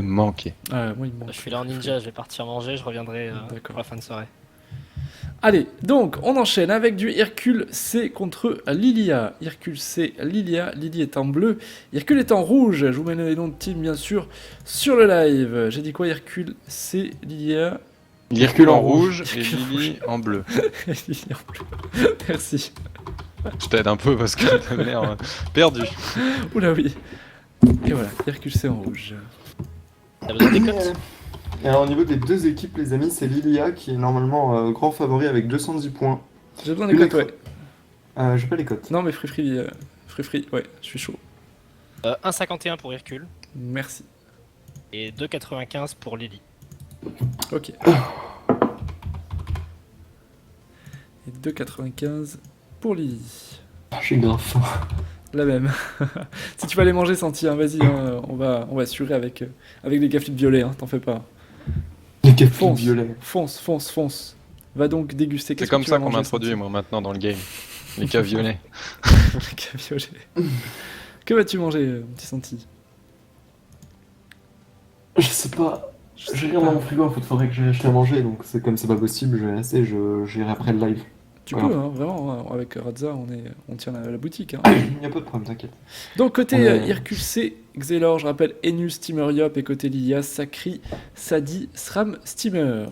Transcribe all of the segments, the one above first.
manqué. Moi, il me manque. Je suis là en ninja, je vais partir manger, je reviendrai D'accord. pour la fin de soirée. Allez, donc on enchaîne avec du Hercule C contre Lilia. Hercule C, Lilia. Lily est en bleu. Hercule est en rouge. Je vous mets les noms de team, bien sûr, sur le live. J'ai dit quoi? Hercule C, Lilia. Hercule en rouge et Hercule en Lily en bleu. Lily en bleu. Merci. Je t'aide un peu parce que t'as l'air perdu. Oula, oui. Et voilà, Hercule C en rouge. T'as besoin des cotes? Et alors au niveau des deux équipes, les amis, c'est Lilia qui est normalement grand favori avec 210 points. J'ai besoin des cotes, ouais. J'ai pas les cotes. Non, mais Free, ouais, je suis chaud. 1,51 pour Hercule Merci. et 2,95 pour Lily. Ok. Et 2,95 pour Lily. J'ai grave faim. La même. Si tu vas aller manger, Santi, hein, vas-y, hein, on va assurer avec des gaffites violets, hein, t'en fais pas. Les cafés Fonce, violets. fonce. Va donc déguster. C'est Qu'est-ce comme que tu ça vas qu'on manger, m'introduit moi maintenant dans le game. Les cas violets. Santi Gaffe violet. Que vas-tu manger, mon petit Santi? Je sais pas. J'ai rien dans mon frigo, faudrait que j'aille acheter à manger, donc c'est comme c'est pas possible, je vais laisser, j'irai après le live. Tu Voilà. peux, hein, vraiment, hein, avec Radza, on tient la boutique. Hein. Y'a pas de problème, t'inquiète. Donc côté Ouais. Hercule C, Xelor, je rappelle, Enus, Steameriop, et côté Lilia, Sakri, Sadi, Sram, Steamer.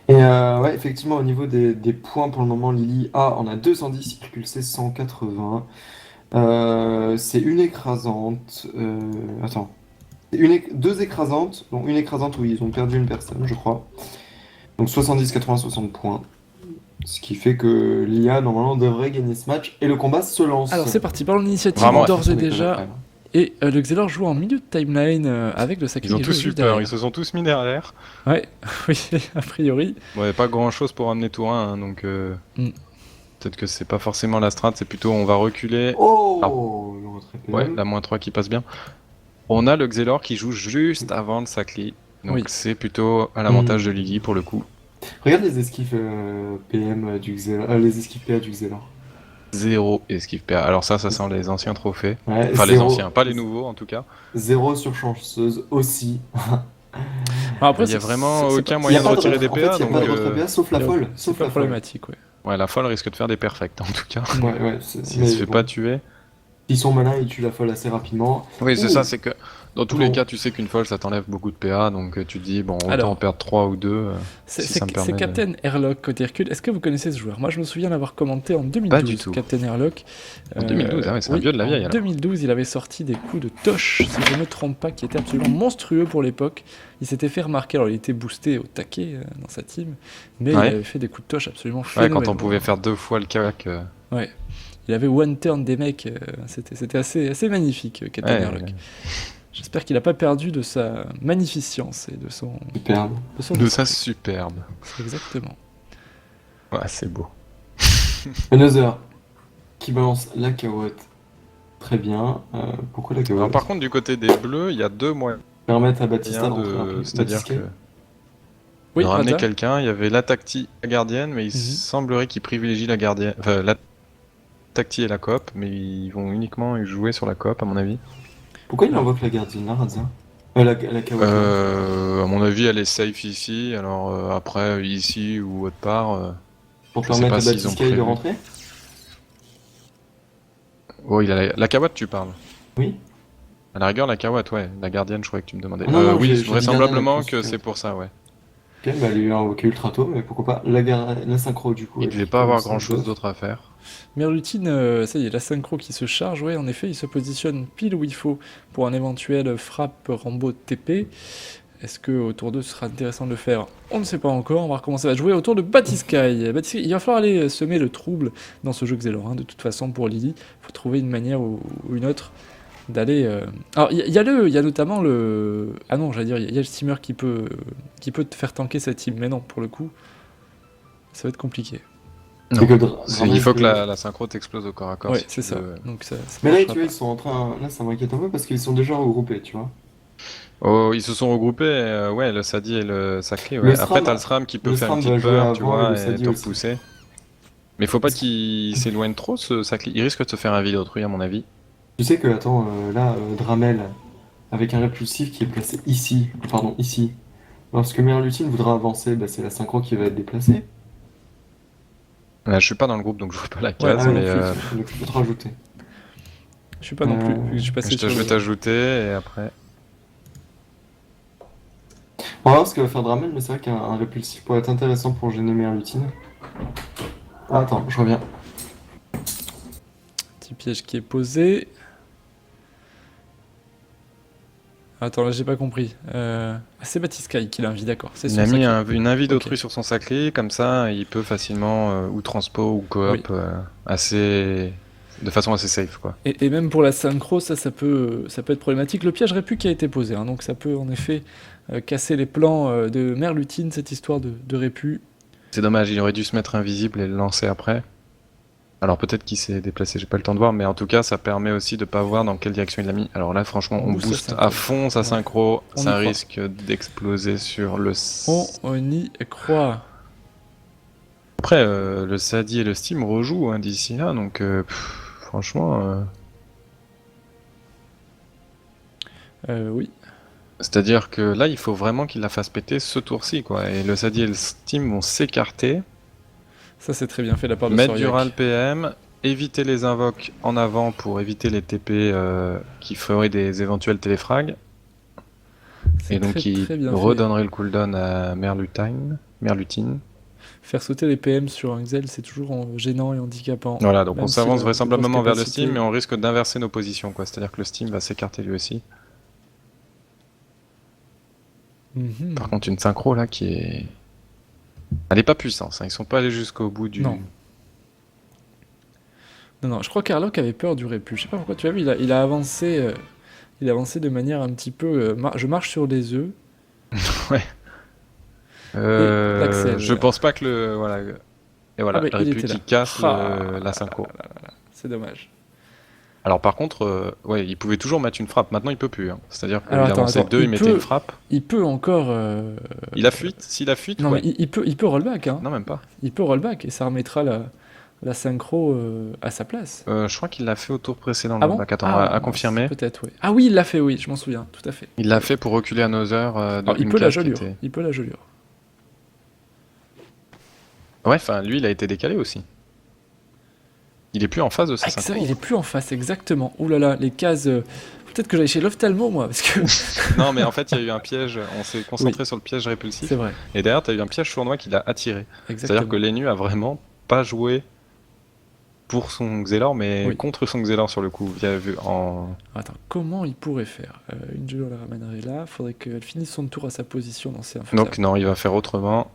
Et ouais, effectivement, au niveau des points pour le moment, Lily A en a 210, Hercule C 180. C'est une écrasante. Attends. Deux écrasantes, dont une écrasante où ils ont perdu une personne, je crois. Donc 70, 80, 60 points. Ce qui fait que l'IA, normalement, devrait gagner ce match. Et le combat se lance. Alors c'est parti, parlons de l'initiative Vraiment, d'ores et Ça m'étonne déjà. après. Et le Xelor joue en milieu de timeline avec le Sakri. Ils ont qui joue tous eu juste peur, derrière. ils se sont tous mis derrière. Ouais, oui, a priori. Ouais, pas grand chose pour ramener tour 1, hein, donc peut-être que c'est pas forcément la strat, c'est plutôt on va reculer. Oh le retrait Ouais, pénal. la -3 qui passe bien. On a le Xelor qui joue juste avant le Sakli, donc Oui. c'est plutôt à l'avantage de Lily pour le coup. Regarde les esquives PM du Xelor. Les esquives PA du Xelor. 0 esquive PA. Alors ça sent les anciens trophées. Ouais, Enfin les zéro- anciens, pas les nouveaux en tout cas. 0 sur chanceuse aussi. Alors, après, Il y a c'est- vraiment c'est aucun pas- moyen Y a de pas retirer des en fait, PA, y a donc pas de retrait PA sauf la folle. C'est Sauf pas la folle. problématique, ouais. ouais, la folle risque de faire des perfects en tout cas. Ouais, Si mais elle se fait bon. pas tuer. Ils sont malins, ils tuent la folle assez rapidement. Oui, c'est Ouh. ça, c'est que dans tous les Bon. cas, tu sais qu'une folle ça t'enlève beaucoup de PA, donc tu te dis bon, autant Alors, en perdre 3 ou 2. C'est si ça me c'est permet de- Captain Airlock côté Hercule. Est-ce que vous connaissez ce joueur? Moi, je me souviens l'avoir commenté en 2012. Pas du tout. Captain Airlock. En 2012, ah ouais, c'est un oui, vieux de la vieille En alors. 2012, il avait sorti des coups de toche, si je ne me trompe pas, qui étaient absolument monstrueux pour l'époque. Il s'était fait remarquer. Alors, il était boosté au taquet dans sa team, mais Ouais. il avait fait des coups de toche absolument Ouais, phénoménaux. quand on pouvait faire 2 fois le cac. Ouais. Il avait one turn des mecs. C'était assez magnifique, Captain Ouais, Airlock. J'espère qu'il n'a pas perdu de sa magnificence et de son. Superbe. De de ça superbe. Exactement. Ouais, c'est beau. Another qui balance la carotte. Très bien. Pourquoi la Alors carotte? par contre, du côté des bleus, il y a 2 moyens Permettre à Batista d'entrer un peu. c'est-à-dire Batisca. que Oui, de ramener Radza. quelqu'un, il y avait la tacti la gardienne, mais il semblerait qu'ils privilégient la gardienne, enfin la tacti et la coop, mais ils vont uniquement jouer sur la coop à mon avis. Pourquoi il invoque la gardienne là, Radza? La carotte. À mon avis, elle est safe ici. Alors après, ici ou autre part. Pour je sais permettre pas à s'ils ont Batisca de prévu. rentrer? Oh, il a la Kawat, tu parles. Oui. À la rigueur, la Kawat, ouais. La gardienne, je croyais que tu me demandais. Ah non, non, oui, j'ai dit vraisemblablement gardienne, que je pense c'est que- pour ça, ouais. Ok, bah il a invoqué ultra tôt, mais pourquoi pas? La synchro du coup. Il devait pas avoir grand chose d'autre à faire. Merlutine, ça y est, la synchro qui se charge, ouais, en effet, il se positionne pile où il faut pour un éventuel frappe Rambo TP. Est-ce que autour d'eux ce sera intéressant de le faire? On ne sait pas encore, on va voir comment ça va jouer autour de Batiskai. Batiskai, il va falloir aller semer le trouble dans ce jeu Xelor, hein, de toute façon pour Lily. Il faut trouver une manière ou une autre d'aller... Alors, il y a notamment le... Ah non, j'allais dire, il y a le steamer qui peut te faire tanker cette team, mais non, pour le coup, ça va être compliqué. Non. Il faut que la la synchro t'explose au corps à corps. Ouais, si c'est tu ça. veux. Donc ça Mais là, marchera tu vois, pas. ils sont en train. Là, ça m'inquiète un peu parce qu'ils sont déjà regroupés, tu vois. Oh, ils se sont regroupés, ouais, le Sadi et le Sacré. Ouais. Le Après, SRAM- t'as le SRAM qui peut le faire SRAM une va petite jouer peur, tu avant et vois, le et Sadi te aussi. repousser. Mais faut pas qu'il s'éloigne trop, ce Sacré. Il risque de se faire un vide autrui, à mon avis. Tu sais que, attends, là, Dramel, avec un répulsif qui est placé ici. Pardon, ici. Lorsque Merlutine voudra avancer, bah, c'est la synchro qui va être déplacée. Là, je suis pas dans le groupe, donc je vois pas la Ouais, case, moi mais non plus. Donc je peux te rajouter. Je sais pas non plus, vu que je suis passé je sur vais le... t'ajouter et après. On va voir ce que va faire Dramel, mais c'est vrai qu'un répulsif pourrait être intéressant pour gêner Merlutine. Ah, attends, je reviens. Petit piège qui est posé. Attends, là j'ai pas compris. C'est Batiskai qui l'a envie, d'accord. C'est Il son a mis sacré. une invite Ok. d'autrui sur son sacré, comme ça il peut facilement ou transpo ou coop Oui. de façon assez safe quoi. Et même pour la synchro, ça peut être problématique. Le piège répu qui a été posé, hein, donc ça peut en effet casser les plans de Merlutine, cette histoire de répu. C'est dommage, il aurait dû se mettre invisible et le lancer après. Alors peut-être qu'il s'est déplacé, j'ai pas le temps de voir, mais en tout cas ça permet aussi de pas voir dans quelle direction il l'a mis. Alors là franchement On on booste sa booste synchro. à fond sa Ouais. synchro, On y ça croit. risque d'exploser sur le... On y croit. Après le Sadi et le Steam rejouent hein, d'ici là, donc franchement... Oui. C'est-à-dire que là il faut vraiment qu'il la fasse péter ce tour-ci quoi, et le Sadi et le Steam vont s'écarter. Ça c'est très bien fait de la part de Mettre du Soriak. RAL PM, éviter les invoques en avant pour éviter les TP qui feraient des éventuels téléfrags. C'est Et donc très, il très bien fait. redonnerait le cooldown à Merlutine. Faire sauter les PM sur un Xel, c'est toujours gênant et handicapant. Voilà, donc Même on s'il s'avance a de vraisemblablement grosses vers le capacités. Steam, mais on risque d'inverser nos positions, quoi. C'est-à-dire que le Steam va s'écarter lui aussi. Mhm. Par contre, une synchro là qui est... Elle est pas puissante, hein. Ils sont pas allés jusqu'au bout du... Non. Non, je crois qu'Arlok avait peur du répu. Je sais pas pourquoi, tu as vu, il a avancé de manière un petit peu... je marche sur des œufs. Ouais. l'Axel. Je pense pas que le... Voilà. Et voilà, Ah, mais le il répu était là. qui casse Ah, la synchro. c'est dommage. Alors par contre, ouais, il pouvait toujours mettre une frappe. Maintenant, il peut plus. Hein. C'est-à-dire qu'il Alors, attends, avançait 2, il mettait une frappe. Il peut encore... Il a fuite. S'il a fuite, Non, ouais. mais il peut rollback, hein. Non, même pas. Il peut rollback, et ça remettra la synchro à sa place. Je crois qu'il l'a fait au tour précédent. Ah le bon back. Attends, Ah, à confirmer. Peut-être, oui. Ah oui, il l'a fait, oui, je m'en souviens, tout à fait. Il l'a fait pour reculer Another de Alors, il une peut la case qui gelure. était... Il peut la gelure. Ouais, enfin, lui, il a été décalé aussi. Il est plus en phase de sa Ah, synchro. il est plus en face, exactement. Ouh là là, les cases... Peut-être que j'allais chez l'ophtalmo, moi, parce que... Non, mais en fait, il y a eu un piège. On s'est concentré sur le piège répulsif. C'est vrai, Et derrière, t'as eu un piège sournois qui l'a attiré. exactement. C'est-à-dire que Lenu a vraiment pas joué pour son Xelor, mais Oui. contre son Xelor sur le coup. Attends, comment il pourrait faire Une Julo la ramènerait là, faudrait qu'elle finisse son tour à sa position dans ces infasables. Donc non, il va faire autrement.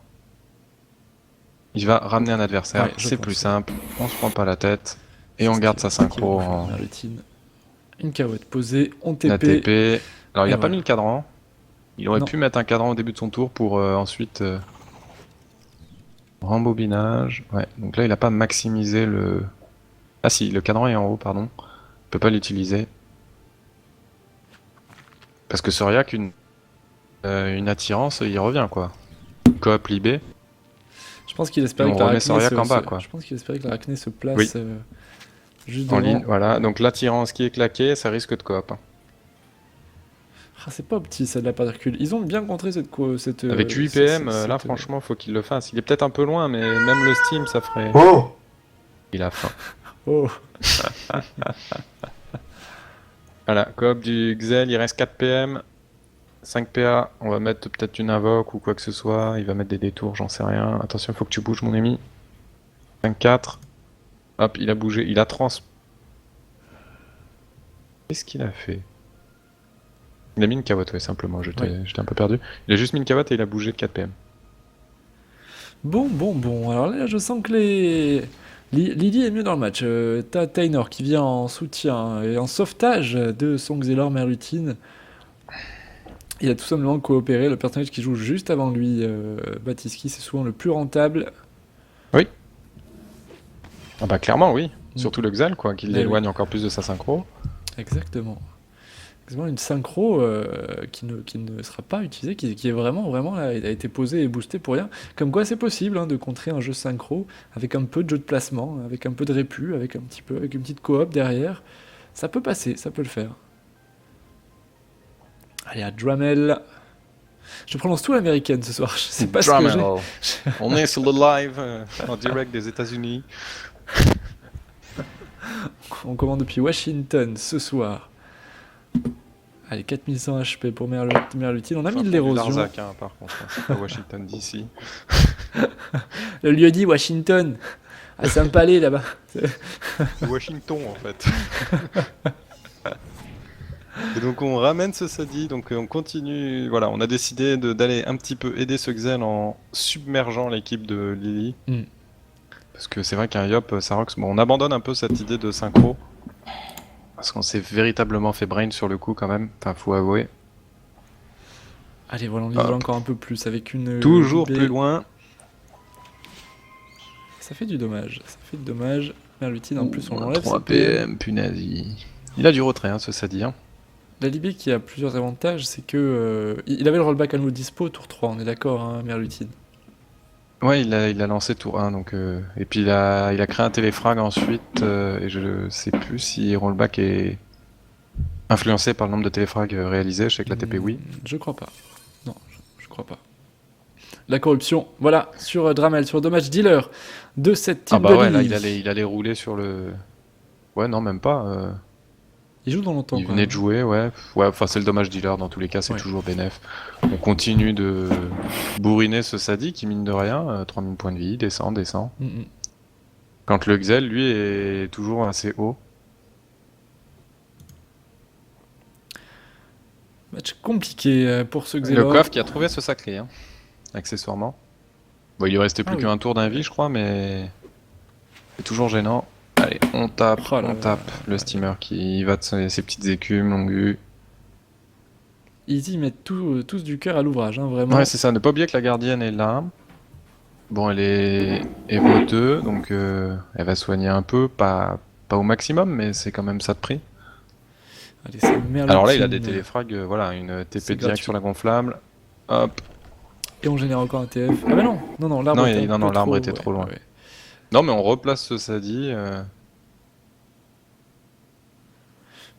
Il va ramener un adversaire, Ouais, je c'est pense, plus ouais. simple, on se prend pas la tête, et C'est on ce garde qui- sa ce qui synchro va faire en Merlutine. Une carotte posée, on TP. ATP. Alors il Et a pas voilà. mis le cadran, il aurait Non. pu mettre un cadran au début de son tour pour ensuite... Rembobinage, ouais, donc là il a pas maximisé le... Ah si, le cadran est en haut, pardon. Il peut pas l'utiliser. Parce que Soriak, une attirance, il revient quoi. Coop libé. Je pense qu'il espérait Et on que la remet Arachné Soriak en bas, quoi. Je pense qu'il espérait que la Arachné se place Oui. juste En devant. ligne, voilà. Donc l'attirance qui est claquée, ça risque de coop. Hein. Ah, c'est pas petit ça de la part d'Hercule. Ils ont bien contré cette Avec 8 PM, là franchement, faut qu'il le fasse. Il est peut-être un peu loin, mais même le Steam, ça ferait... Oh! Il a faim. Oh, Voilà, coop du Xel, il reste 4 PM. 5 PA, on va mettre peut-être une invoque ou quoi que ce soit. Il va mettre des détours, j'en sais rien. Attention, faut que tu bouges, mon ami. 5-4. Hop, il a bougé, il a trans... Qu'est-ce qu'il a fait? Il a mis une cavotte, ouais, simplement, j'étais un peu perdu. Il a juste mis une cavotte et il a bougé de 4 PM. Bon. Alors là, je sens que Lily est mieux dans le match. T'as Tainor qui vient en soutien et en sauvetage de son Xelor Merlutine. Il a tout simplement coopéré. Le personnage qui joue juste avant lui, Batiski, c'est souvent le plus rentable. Ah bah clairement, oui. Surtout le Xal, quoi, qui Mais l'éloigne encore plus de sa synchro. Exactement. Exactement, une synchro qui ne sera pas utilisée, qui est vraiment là, a été posée et boostée pour rien. Comme quoi c'est possible hein, de contrer un jeu synchro avec un peu de jeu de placement, avec un peu de répu, avec une petite coop derrière. Ça peut passer, ça peut le faire. Allez, à Dramel. Je prononce tout l'américaine ce soir. Je sais pas ce que j'ai. Dramel. On est sur le live en direct des États-Unis. On commande depuis Washington ce soir. Allez, 4100 HP pour Merlutine. On a mis de l'érosion. Larzac, hein, par contre, hein, c'est pas Washington DC. Le lieu dit Washington. Ah, c'est un palais là-bas. C'est Washington en fait. Et donc on ramène ce Sadi, donc on continue. Voilà, on a décidé d'aller un petit peu aider ce Xel en submergeant l'équipe de Lily. Mm. Parce que c'est vrai qu'un Yop, Sarox, bon, on abandonne un peu cette idée de synchro. Parce qu'on s'est véritablement fait brain sur le coup quand même, enfin faut avouer. Allez, voilà, on l'isole Hop. encore un peu plus avec une. Toujours B. plus loin. Ça fait du dommage. Ça fait du dommage. Merlutine, en plus, on l'enlève. 3 c'est PM. PM, punaise. Il a du retrait, hein, ce Sadi. Hein. La Libé qui a plusieurs avantages, c'est que. Il avait le rollback à nous dispo, tour 3, on est d'accord, hein, Merlutine. Ouais, il a lancé tour 1, donc, et puis il a créé un téléfrag ensuite, et je sais plus si rollback est influencé par le nombre de téléfrags réalisés, je sais que la TP oui. Je crois pas. Non, je crois pas. La corruption, voilà, sur Dramel, sur Dommage Dealer de cette team Ah bah de ouais, là Lily. il allait rouler sur le... Ouais, non, même pas. Il joue dans longtemps. Il quand venait même. de jouer, ouais. Ouais, enfin c'est le dommage dealer, dans tous les cas c'est Ouais. toujours bénef. On continue de bourriner ce Sadi qui mine de rien, 3000 points de vie, descend. Mm. Quand le Xel, lui, est toujours assez haut. Match compliqué pour ce Le Xelor. coffre qui a trouvé ce sacré, hein, accessoirement. Bon, il lui restait plus Ah oui. qu'un tour d'un vie, je crois, mais c'est toujours gênant. Allez, on tape, Oh là là. le steamer qui va de ses petites écumes, longue vue. Ils mettent tous du cœur à l'ouvrage, hein, vraiment. Ouais, c'est ça, ne pas oublier que la gardienne est là. Bon, elle est Evo 2, donc elle va soigner un peu, pas au maximum, mais c'est quand même ça de prix. Allez, c'est Merlutine. Alors là, il a des téléfrags, voilà, une C'est TP direct gratuit. sur la gonflable. Hop. Et on génère encore un TF. Ah bah non, l'arbre Non, était un peu l'arbre trop, était trop loin. ouais. Non, mais on replace ce Sadi.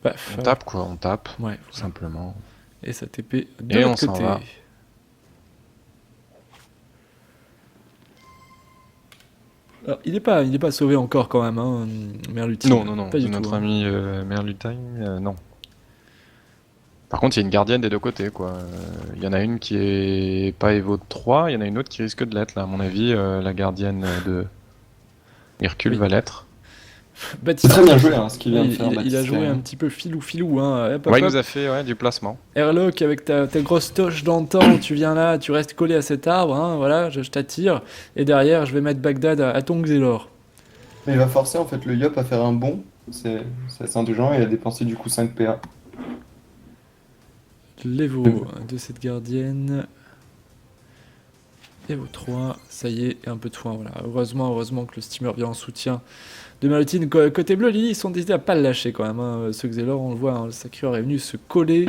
Bah, On tape quoi, on tape, Ouais, tout simplement. et ça TP de Et on l'autre s'en côté. va. Alors, il est pas sauvé encore quand même, hein, Merlutine. Non, pas du notre tout. Hein. ami Merlutin, non. Par contre, il y a une gardienne des deux côtés, quoi. Il y en a une qui est pas Evo 3, il y en a une autre qui risque de l'être, là. À mon avis, la gardienne de Hercule Oui. va l'être. C'est Baptiste, très bien joué hein, ce qu'il vient de il, faire. il a Baptiste, joué quand un même. petit peu filou, hein. Hop, hop, Ouais, il hop. nous a fait du placement. Airlock avec ta grosse toche d'antan, tu viens là, tu restes collé à cet arbre, hein, voilà, je t'attire, et derrière je vais mettre Bagdad à ton Xelor. Mais il va forcer en fait le Yop à faire un bond. C'est assez intelligent et à dépenser du coup 5 PA. L'Evo de cette gardienne. Evo 3, ça y est, et un peu de foin, voilà. Heureusement que le steamer vient en soutien de Merlutine. Côté bleu, Lily, ils sont décidés à pas le lâcher quand même. Hein. Ce Xelor, on le voit, hein, le Sacreur est venu se coller.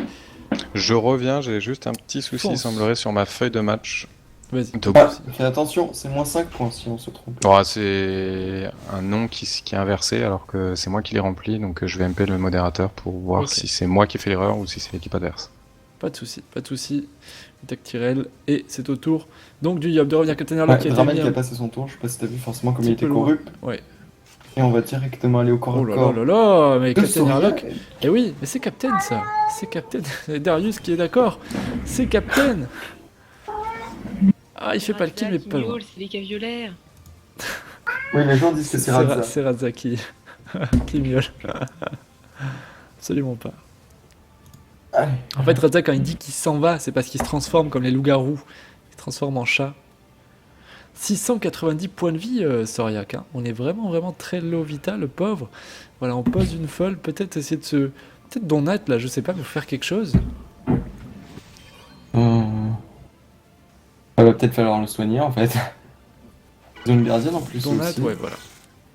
Je reviens, j'ai juste un petit souci, il Fonce. semblerait, sur ma feuille de match. Vas-y. Donc, Ah, fais attention, c'est moins 5 points si on se trompe. oh, c'est un nom qui est inversé alors que c'est moi qui l'ai rempli, donc je vais MP le modérateur pour voir Ok. si c'est moi qui ai fait l'erreur ou si c'est l'équipe adverse. Pas de souci. Tac Tyrell, et c'est au tour donc du Yop de revenir Captain Airlock Ouais, qui a été Dramel mis qui a un passé son tour, je sais pas si t'as vu forcément comme petit il était peu loin. corrupt. Ouais. Et on va directement aller au corps Oh à là corps. là là là, mais De Captain Soria. Airlock. Eh oui, mais c'est Captain ça. C'est Captain. C'est Darius qui est d'accord. C'est Captain. Ah, il fait pas le kill, mais pas loin. C'est les cas violaires. Oui, les gens disent que c'est Radza. C'est Radza qui miaule. Absolument pas. Allez. En fait, Radza, quand il dit qu'il s'en va, c'est parce qu'il se transforme comme les loups-garous. Il se transforme en chat. 690 points de vie, Soriac. Hein. On est vraiment très low vital, le pauvre. Voilà, on pose une folle. Peut-être essayer de se. Peut-être Donat, là, je sais pas, pour faire quelque chose. Il va peut-être falloir le soigner en fait. Zone gardienne en plus Donat, aussi. ouais, voilà.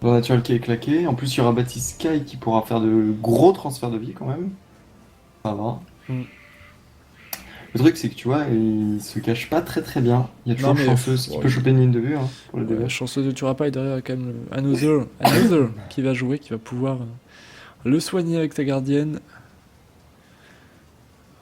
Zone naturelle qui est claqué. En plus, il y aura Baptiste Sky qui pourra faire de gros transferts de vie quand même. Ça va. Mm. Le truc, c'est que tu vois, il se cache pas très bien. Il y a toujours Non, mais- chanceuse qui ouais. peut choper une ligne de vue hein, pour le Ouais, DV. chanceuse de Turapa et derrière, il y a quand même le Another qui va jouer, qui va pouvoir le soigner avec sa gardienne.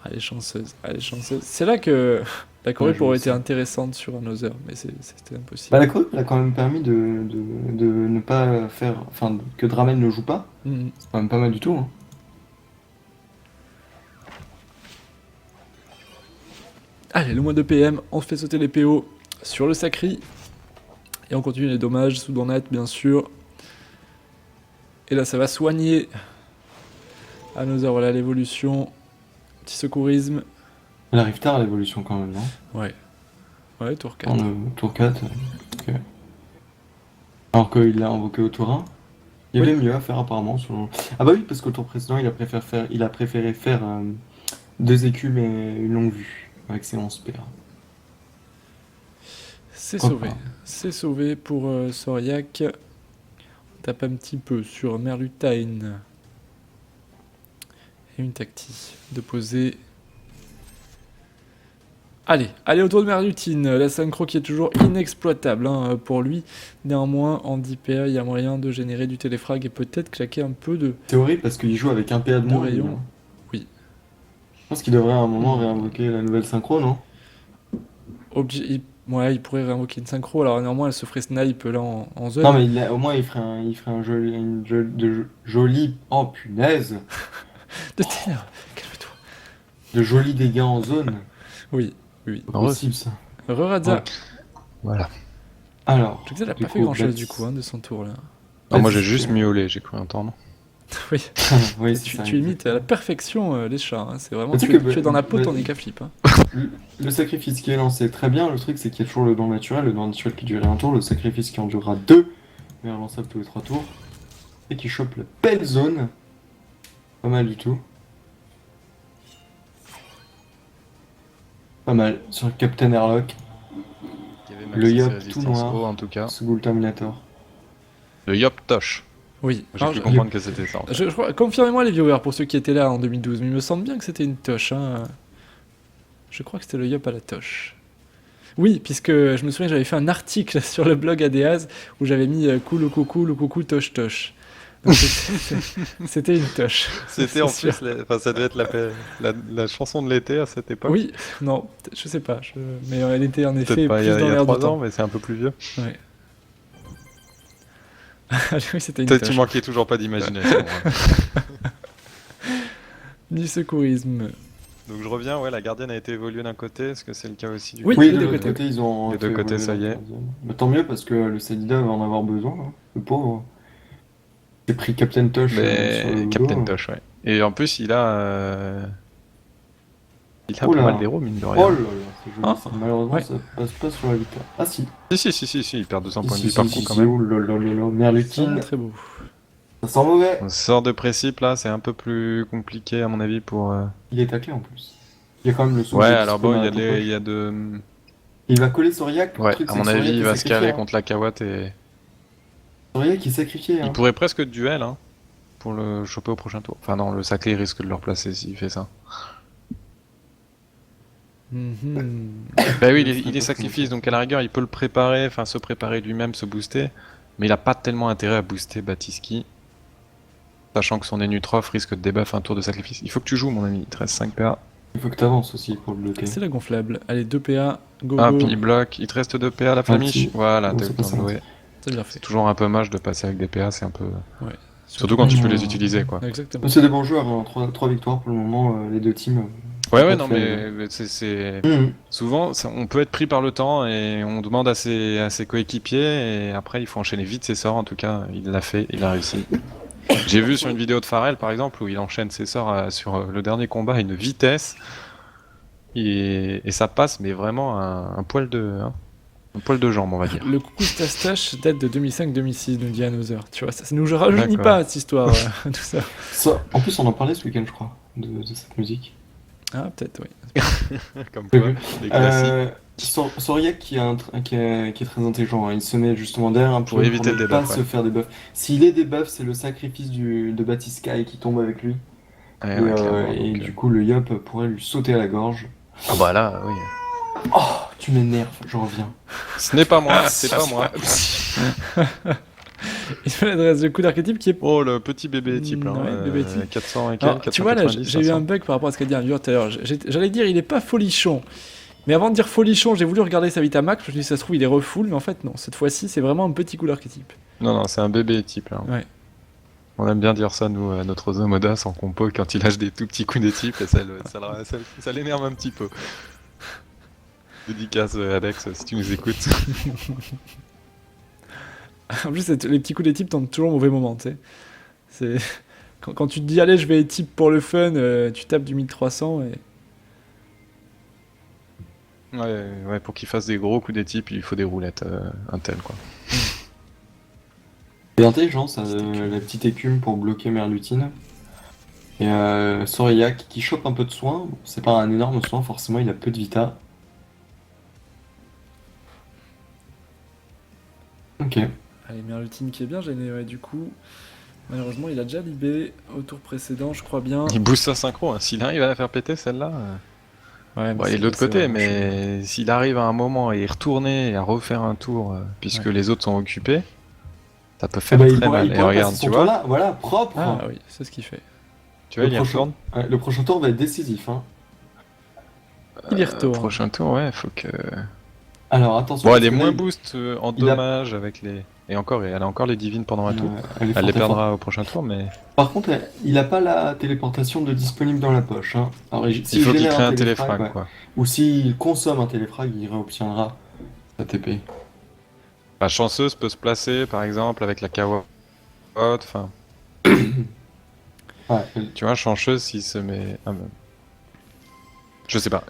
Elle est chanceuse, elle est chanceuse. C'est là que la Corée Ouais, je pourrait vois été ça. intéressante sur un Other, mais c'était impossible. Bah, la Corée elle a quand même permis de ne pas faire. Enfin, que Dramen ne joue pas. Mhm. C'est quand même pas mal du tout. Hein. Allez, le moins de PM, on fait sauter les PO sur le Sacri. Et on continue les dommages sous Donat, bien sûr. Et là, ça va soigner. Another, voilà l'évolution. Petit secourisme. Elle arrive tard à l'évolution quand même, non? Ouais. Ouais, tour 4. En tour 4. Ok. Alors qu'il l'a invoqué au tour 1. Il y avait mieux à faire apparemment. Selon... Ah bah oui, parce qu'au tour précédent, il a préféré faire 2 écumes et une longue vue. Avec ses 11 PA. C'est Pourquoi sauvé. pas. C'est sauvé pour Soriac. On tape un petit peu sur Merlutine. Et une tactique de poser. Allez autour de Merlutine. La synchro qui est toujours inexploitable hein, pour lui. Néanmoins, en 10 PA, il y a moyen de générer du téléfrag et peut-être claquer un peu de Théorie, parce qu'il joue avec un PA de moins. lui, rayon. hein. Oui. Je pense qu'il devrait à un moment réinvoquer la nouvelle synchro, non? Ouais, il pourrait réinvoquer une synchro. Alors néanmoins, elle se ferait snipe là en zone. Non, mais au moins il ferait un joli, joli. Oh punaise! De terre. Calme-toi. De jolis dégâts en zone. Oui. C'est possible ça. Re-Radza. Ouais. Voilà. Alors. Juxel n'a du pas fait coup, grand chose Blitz. du coup hein, de son tour là. Ah, moi j'ai Blitz, juste miaulé, j'ai cru entendre. Oui. Oui, c'est ça. Tu imites à la perfection les chats. Hein. C'est vraiment. Mais tu Tu sais que es dans la peau de ton bah, Eka Flip. Hein. Le sacrifice qui est lancé très bien, le truc c'est qu'il y a toujours le don naturel qui durait un tour, le sacrifice qui en durera 2, mais relançable tous les 3 tours, et qui chope la belle zone. Pas mal du tout. Pas mal, sur le Captain Airlock, Il y avait Le Maxis Yop Résistance tout noir. haut, en tout cas. ce Ghoul Terminator. Le Yop Tosh. Oui. J'ai Alors, pu comprendre que c'était ça. En fait. je crois- confirmez-moi les viewers pour ceux qui étaient là en 2012, mais il me semble bien que c'était une toche. Hein. Je crois que c'était le Yop à la toche. Oui, puisque je me souviens que j'avais fait un article sur le blog ADAZ où j'avais mis cool le coucou toche toche. Donc, c'était une toche. C'était c'est en sûr. plus, enfin, ça devait être la chanson de l'été à cette époque. Oui, non, je sais pas, mais elle était en effet Peut-être pas plus il y a, dans il y a l'air du 3 ans, temps. mais c'est un peu plus vieux. Ouais. Oui, c'était une Peut-être tu toche. manquais toujours pas d'imagination. Ouais. Du secourisme. Donc je reviens, ouais, la gardienne a été évoluée d'un côté, est-ce que c'est le cas aussi du Oui, coup Oui, des de deux l'autre côtés. côté, ils ont Des deux fait côtés, évoluer ça y est. la troisième. Mais tant mieux parce que le Sadida va en avoir besoin, hein. Le pauvre. Il a pris Captain Tosh sur Mais le Captain dos. Tosh, ouais. Et en plus, il a Oula. pas mal d'héros, mine de Oh rien. là là, c'est joli Ah. ça. Malheureusement, Ouais. ça passe pas sur la victoire. Ah si. Si, il perd 200 points de Si, vie par si, coup si, quand si, même. oh là là là là. Merlutine, Très beau. ça sent mauvais. On sort de précipe là, c'est un peu plus compliqué à mon avis pour. Il est taclé en plus. Il y a quand même le son Ouais, de alors bon, Discona à il y a Topoche. de. Il va coller Soriac. Le Ouais, truc, à c'est mon que avis, Soriac il est va se sacrifié, caler hein. contre la Kawat et. Soriac est sacrifié. Il Hein. pourrait presque duel hein, pour le choper au prochain tour. Enfin, non, le sacré il risque de le replacer s'il fait ça. Mhm. Bah oui, il est sacrifice, donc à la rigueur, il peut le préparer, enfin se préparer lui-même, se booster. Mais il a pas tellement intérêt à booster Batiski. Sachant que son Enutrof risque de debuff un tour de sacrifice. Il faut que tu joues, mon ami, il te reste 5 PA. Il faut que tu avances aussi pour le bloquer. C'est la gonflable. Allez, 2 PA, go Ah, go. puis il bloque, il te reste 2 PA la flamiche. si. Voilà, Bon, t'as eu c'est le pas temps de ça. jouer. C'est bien C'est fait. toujours un peu moche de passer avec des PA, c'est un peu. Ouais. Surtout quand tu peux Mmh. les utiliser, quoi. Exactement. C'est des bons joueurs, hein. 3 victoires pour le moment, les deux teams. Ouais, pas non, fait, mais c'est. Mmh. Souvent, on peut être pris par le temps et on demande à ses coéquipiers et après il faut enchaîner vite ses sorts. En tout cas, il l'a fait, il a réussi. J'ai vu sur une vidéo de Pharrell par exemple où il enchaîne ses sorts sur le dernier combat à une vitesse et ça passe, mais vraiment un poil de jambe, on va dire. Le coucou Stastache date de 2005-2006, nous dit Another. Tu vois, ça nous rajeunit D'accord. pas cette histoire, tout ça. Ça, en plus, on en parlait ce week-end, je crois, de cette musique. Ah, peut-être, oui. Comme J'ai quoi, vu. les classiques. Soriac qui est très intelligent, hein. Il se met justement derrière un peu Pour éviter ne le pas debuff, se ouais. faire des buffs. S'il est des buffs, c'est le sacrifice de Batiskai qui tombe avec lui. Ouais, et ouais, clairement, et donc, du coup, le Yop pourrait lui sauter à la gorge. Ah bah là, oui. Oh, tu m'énerves, je reviens. Ce n'est pas moi, c'est pas moi. Il me l'adresse de coup d'archétype qui est. Oh, le petit bébé type là. Ouais, bébé type. 400 et Alors, quelques, tu vois là, 490, j'ai eu un 500. bug par rapport à ce qu'a dit un viewer tout à l'heure. J'allais dire il est pas folichon. Mais avant de dire folichon, j'ai voulu regarder sa Vitamax. Je me suis dit ça se trouve il est refull, mais en fait non. Cette fois-ci c'est vraiment un petit coup d'archétype. Non, non, c'est un bébé type là. Ouais. On aime bien dire ça, nous, à notre Zomodas en compo, quand il lâche des tout petits coups de type, et ça l'énerve un petit peu. Dédicace, Alex, si tu nous écoutes. En plus les petits coups des types tombent toujours au mauvais moment, tu sais. C'est quand tu te dis allez je vais type pour le fun, tu tapes du 1300 et. Ouais, pour qu'il fasse des gros coups de type, il faut des roulettes Intel, quoi. C'est intelligent, ça, Petite écume. la petite écume pour bloquer Merlutine. Et Soriac qui chope un peu de soin. Bon, c'est pas un énorme soin, forcément, il a peu de vita. Ok. Allez, Merlutine qui est bien gêné, ouais, du coup. Malheureusement, il a déjà libé au tour précédent, je crois bien. Il booste sa synchro, hein. S'il arrive à la faire péter celle-là. Ouais, Bon, il est de l'autre côté, mais s'il arrive à un moment à y retourner et à refaire un tour, puisque Ouais. les autres sont occupés, ça peut Eh faire ben, très il pourrait, mal. il Et pourrait regarde, passer tu son tour vois, là, voilà, propre. Ah oui, c'est ce qu'il fait. tu vois, Le il y prochain- retourne. Le prochain tour va être décisif. Hein. Il y retourne. Prochain tour, ouais, faut que. Alors attention. Bon, parce elle est que là, moins boost en il a- dommage avec les. Et encore, elle a encore les divines pendant un tour. elle est Elle les forte, perdra au prochain tour, mais Par contre, il a pas la téléportation de disponible dans la poche. Hein. Alors, il faut qu'il génère crée un téléfrag, téléfrag, ouais. quoi. Ou s'il consomme un téléfrag, il réobtiendra sa TP. La chanceuse peut se placer, par exemple, avec la Kawa. Enfin, Ouais. tu vois, chanceuse s'il se met. Ah, ben. Je sais pas,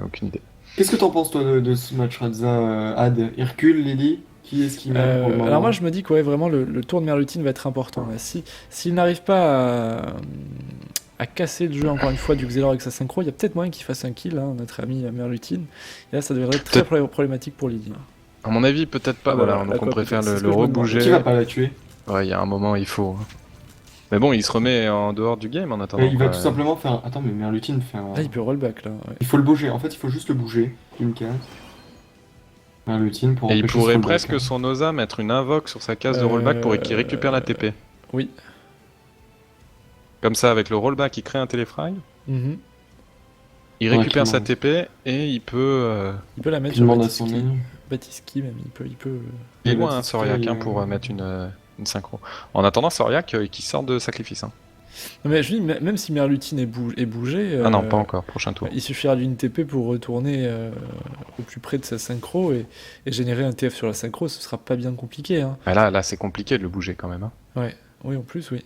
aucune idée. Qu'est-ce que t'en penses, toi, de ce match, Radza, Ad, Hercule, Lily? Qui est-ce qui mène pour le moment? Alors moi je me dis que ouais, vraiment le tour de Merlutine va être important. Là. S'il n'arrive pas à casser le jeu encore une fois du Xelor avec sa synchro, il y a peut-être moyen qu'il fasse un kill, hein, notre ami Merlutine. Et là ça deviendrait être très problématique pour Lily. À mon avis, peut-être pas, Ah, voilà, voilà, donc on quoi, préfère peut-être, c'est ce le que je me demande. rebouger. Qui va pas la tuer? Ouais, il y a un moment, il faut. Mais bon, il se remet en dehors du game en attendant. Et il va quoi. tout simplement faire. Attends, mais Merlutine fait un. Là il peut rollback là. Ouais. Il faut le bouger. En fait, il faut juste le bouger. Une case. Merlutine pour Et il empêcher ce pourrait rollback, presque hein. son Osa mettre une invoque sur sa case de rollback pour qu'il récupère la TP. Oui. Comme ça, avec le rollback, il crée un téléfrag, Mhm. il Ouais, récupère qui sa demande. TP et il peut. Il peut la mettre Il sur demande à son Batiski. ami. Batiski même, il peut. Il est Et loin, hein, Batiski, Soriak, hein, pour mettre une synchro. En attendant, Soriak qui sort de sacrifice. Hein. Non, mais je dis, même si Merlutine est bougé, Ah non, pas encore, prochain tour. il suffira d'une TP pour retourner au plus près de sa synchro et générer un TF sur la synchro, ce sera pas bien compliqué. Hein. Ah, là c'est compliqué de le bouger quand même. Hein. Oui, en plus, oui.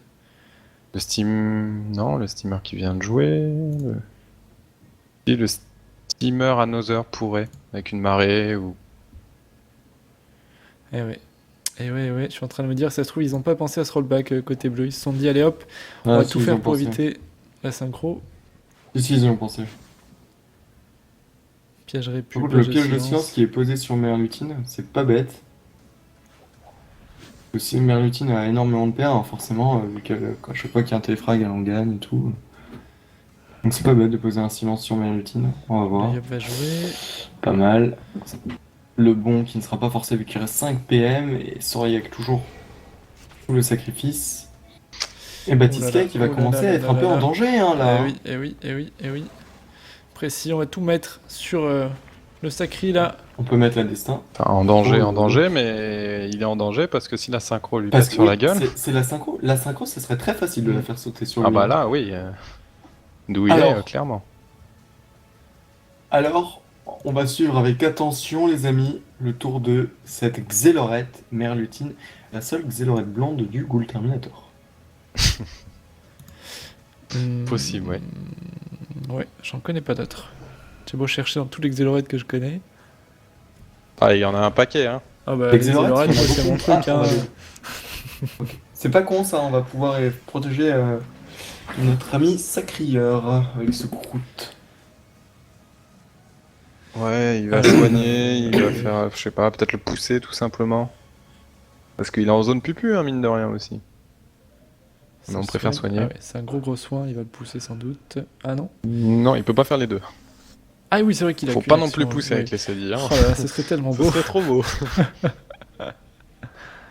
Le Steam. Non, le steamer qui vient de jouer. Si, le steamer Another pourrait, avec une marée ou. Eh ouais. Et ouais, je suis en train de me dire, ça se trouve, ils ont pas pensé à ce rollback côté bleu. Ils se sont dit, allez hop, on Ah, va si, tout ils faire ont pour pensé. éviter la synchro. Si, ils y ont pensé. Piège Par répu, contre, le piège de silence qui est posé sur Merlutine, c'est pas bête. Aussi, Merlutine a énormément de PA, hein, forcément, vu qu'à chaque fois qu'il y a un téléfrag, elle en gagne et tout. Donc c'est pas bête de poser un silence sur Merlutine. On va voir. Il va jouer. Pas mal. Le bon qui ne sera pas forcé vu qu'il reste 5 PM et Soriac toujours sous le sacrifice. Et Batiska qui va commencer à être un peu en danger hein, là. Eh oui. Après, si on va tout mettre sur le sacri là. On peut mettre la destin. Enfin, en danger, mais il est en danger parce que si la synchro lui Parce pète que sur oui, la gueule. c'est la synchro. La synchro, ce serait très facile de la faire sauter sur Ah lui. bah là, oui. D'où il Alors. est, clairement. Alors, on va suivre avec attention les amis le tour de cette Xelorette Merlutine, la seule Xelorette blonde du Ghoul Terminator. Possible, ouais. Ouais, j'en connais pas d'autres. J'ai beau chercher dans tous les Xelorettes que je connais. Ah, il y en a un paquet, hein. Ah bah, Les les Xelorettes, Xelorettes, il y en a moi, c'est mon beaucoup. truc. Ah, Hein. on va Ok. C'est pas con ça, on va pouvoir protéger notre ami Sacrieur avec ce croûte. Ouais, il va soigner, il va faire, je sais pas, peut-être le pousser tout simplement. Parce qu'il est en zone pupu, hein, mine de rien aussi. Mais on préfère soigner. Ah ouais, c'est un gros soin, il va le pousser sans doute. Ah non? Non, il peut pas faire les deux. Ah oui, c'est vrai qu'il a Faut qu'une pas non action, plus pousser oui. avec les CDI. Hein. Oh là là, ce serait tellement Ce beau. serait trop beau.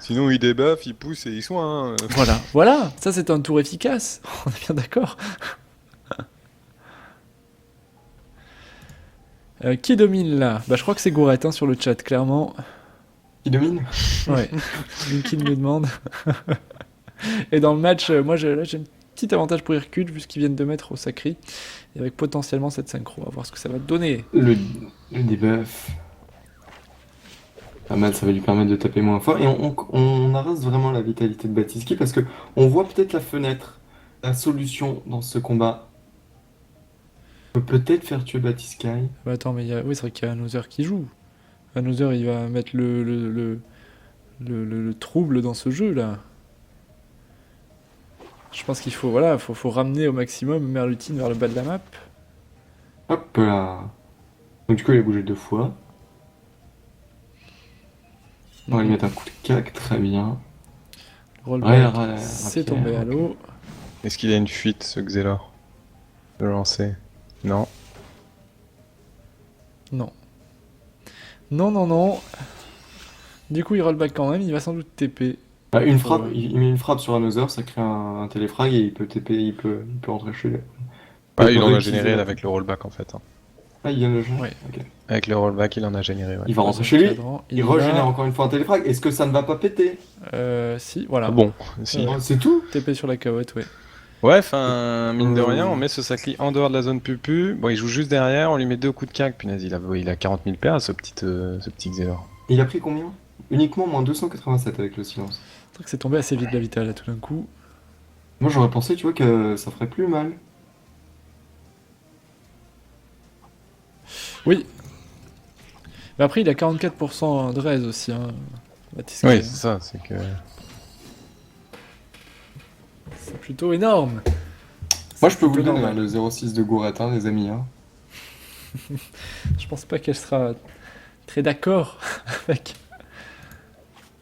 Sinon, il débuff, il pousse et il soigne. Voilà, ça c'est un tour efficace. On est bien d'accord. Qui domine là? Bah je crois que c'est Gourette hein, sur le chat, clairement. Qui domine? Ouais, qui me demande. Et dans le match, là j'ai un petit avantage pour Hercule, vu ce qu'ils viennent de mettre au Sacri. Et avec potentiellement cette synchro, à voir ce que ça va donner. Le debuff. Pas mal, ça va lui permettre de taper moins fort. Et on arrête vraiment la vitalité de Batiski parce que on voit peut-être la fenêtre, la solution dans ce combat. On peut peut-être faire tuer Batiskai. Bah attends, mais oui, c'est vrai qu'il y a Another qui joue. Another, il va mettre le trouble dans ce jeu là. Je pense qu'il faut, voilà, faut ramener au maximum Merlutine vers le bas de la map. Hop là. Donc du coup, il a bougé 2 fois. On va lui mettre un coup de cac, très bien. Rollback, Ouais, c'est Raphaël, tombé à l'eau. Est-ce qu'il a une fuite, ce Xelor? De le lancer? Non. Non. Non. Du coup, il rollback quand même, il va sans doute TP. Bah, une frappe, Ouais. il met une frappe sur Another, ça crée un téléfrag et il peut TP, il peut rentrer chez lui. Ah, Il il peut en a réutiliser généré la- avec le rollback en fait, hein. Ah, il vient de le générer. Ouais. Ok. Avec le rollback, il en a généré, ouais. Il va rentrer Dans chez le lui. cadran, Il va- régénère encore une fois un téléfrag. Est-ce que ça ne va pas péter? Si, voilà. Ah bon, si. Ouais. Oh, c'est tout? TP sur la cahotte, ouais. Ouais, enfin, mine de rien, Euh. on met ce Sacli en dehors de la zone pupu. Bon, il joue juste derrière, on lui met 2 coups de cac. Punaise, il a 40 000 PA, ce petit Xelor. Il a pris combien? Uniquement moins 287 avec le silence. C'est vrai que c'est tombé assez vite la vitale là tout d'un coup. Moi j'aurais pensé, tu vois, que ça ferait plus mal. Oui. Mais après, il a 44% de raise aussi, hein. Baptiste, Oui, c'est ça, c'est que. c'est plutôt énorme. Moi je peux vous le plutôt donner, normal. hein, le 06 de Gourette, hein, les amis. Hein. Je pense pas qu'elle sera très d'accord avec.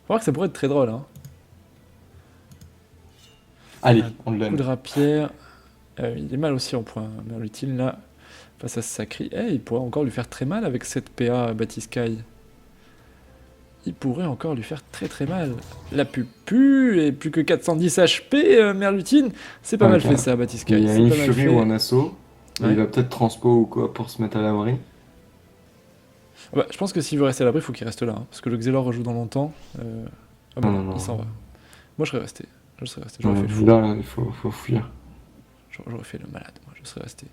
Faut voir que ça pourrait être très drôle, hein. Allez, Un on le Coup de donne. rapière. Il est mal aussi en point, Merlutine là. Face à ce Sacri. Il pourrait encore lui faire très mal avec cette PA Batiskai. Il pourrait encore lui faire très mal. La pupu et plus que 410 HP, Merlutine. C'est pas Ouais, mal ok. fait ça, Batiskai. Il y a C'est une pas mal furie fait. ou un assaut. Ouais. Il va peut-être transpo ou quoi pour se mettre à l'abri. Bah, je pense que s'il veut rester à l'abri, il faut qu'il reste là. Hein, parce que le Xelor rejoue dans longtemps. Ah bon, Non. il s'en va. Moi, je serais resté. J'aurais fait le fou. Là, il faut fuir. J'aurais fait le malade, moi, je serais resté.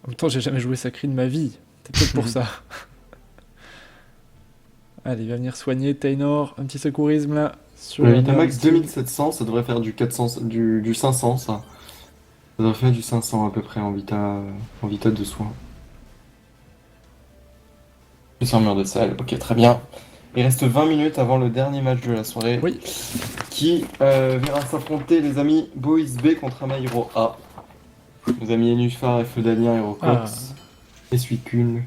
En même temps, j'ai jamais joué Sacri de ma vie. C'est peut-être pour ça. Allez, il va venir soigner Taynor. Un petit secourisme là. Sur Le la Vitamax Merlutine. 2700, ça devrait faire du 400, du 500 ça. Ça devrait faire du 500 à peu près en vita de soin. Et sur mur de salle, ok très bien. Il reste 20 minutes avant le dernier match de la soirée. Oui. Qui verra s'affronter les amis Boys B contre Amairo A. Nos amis Enufar et Feudalien et Rocox. Et Suicune.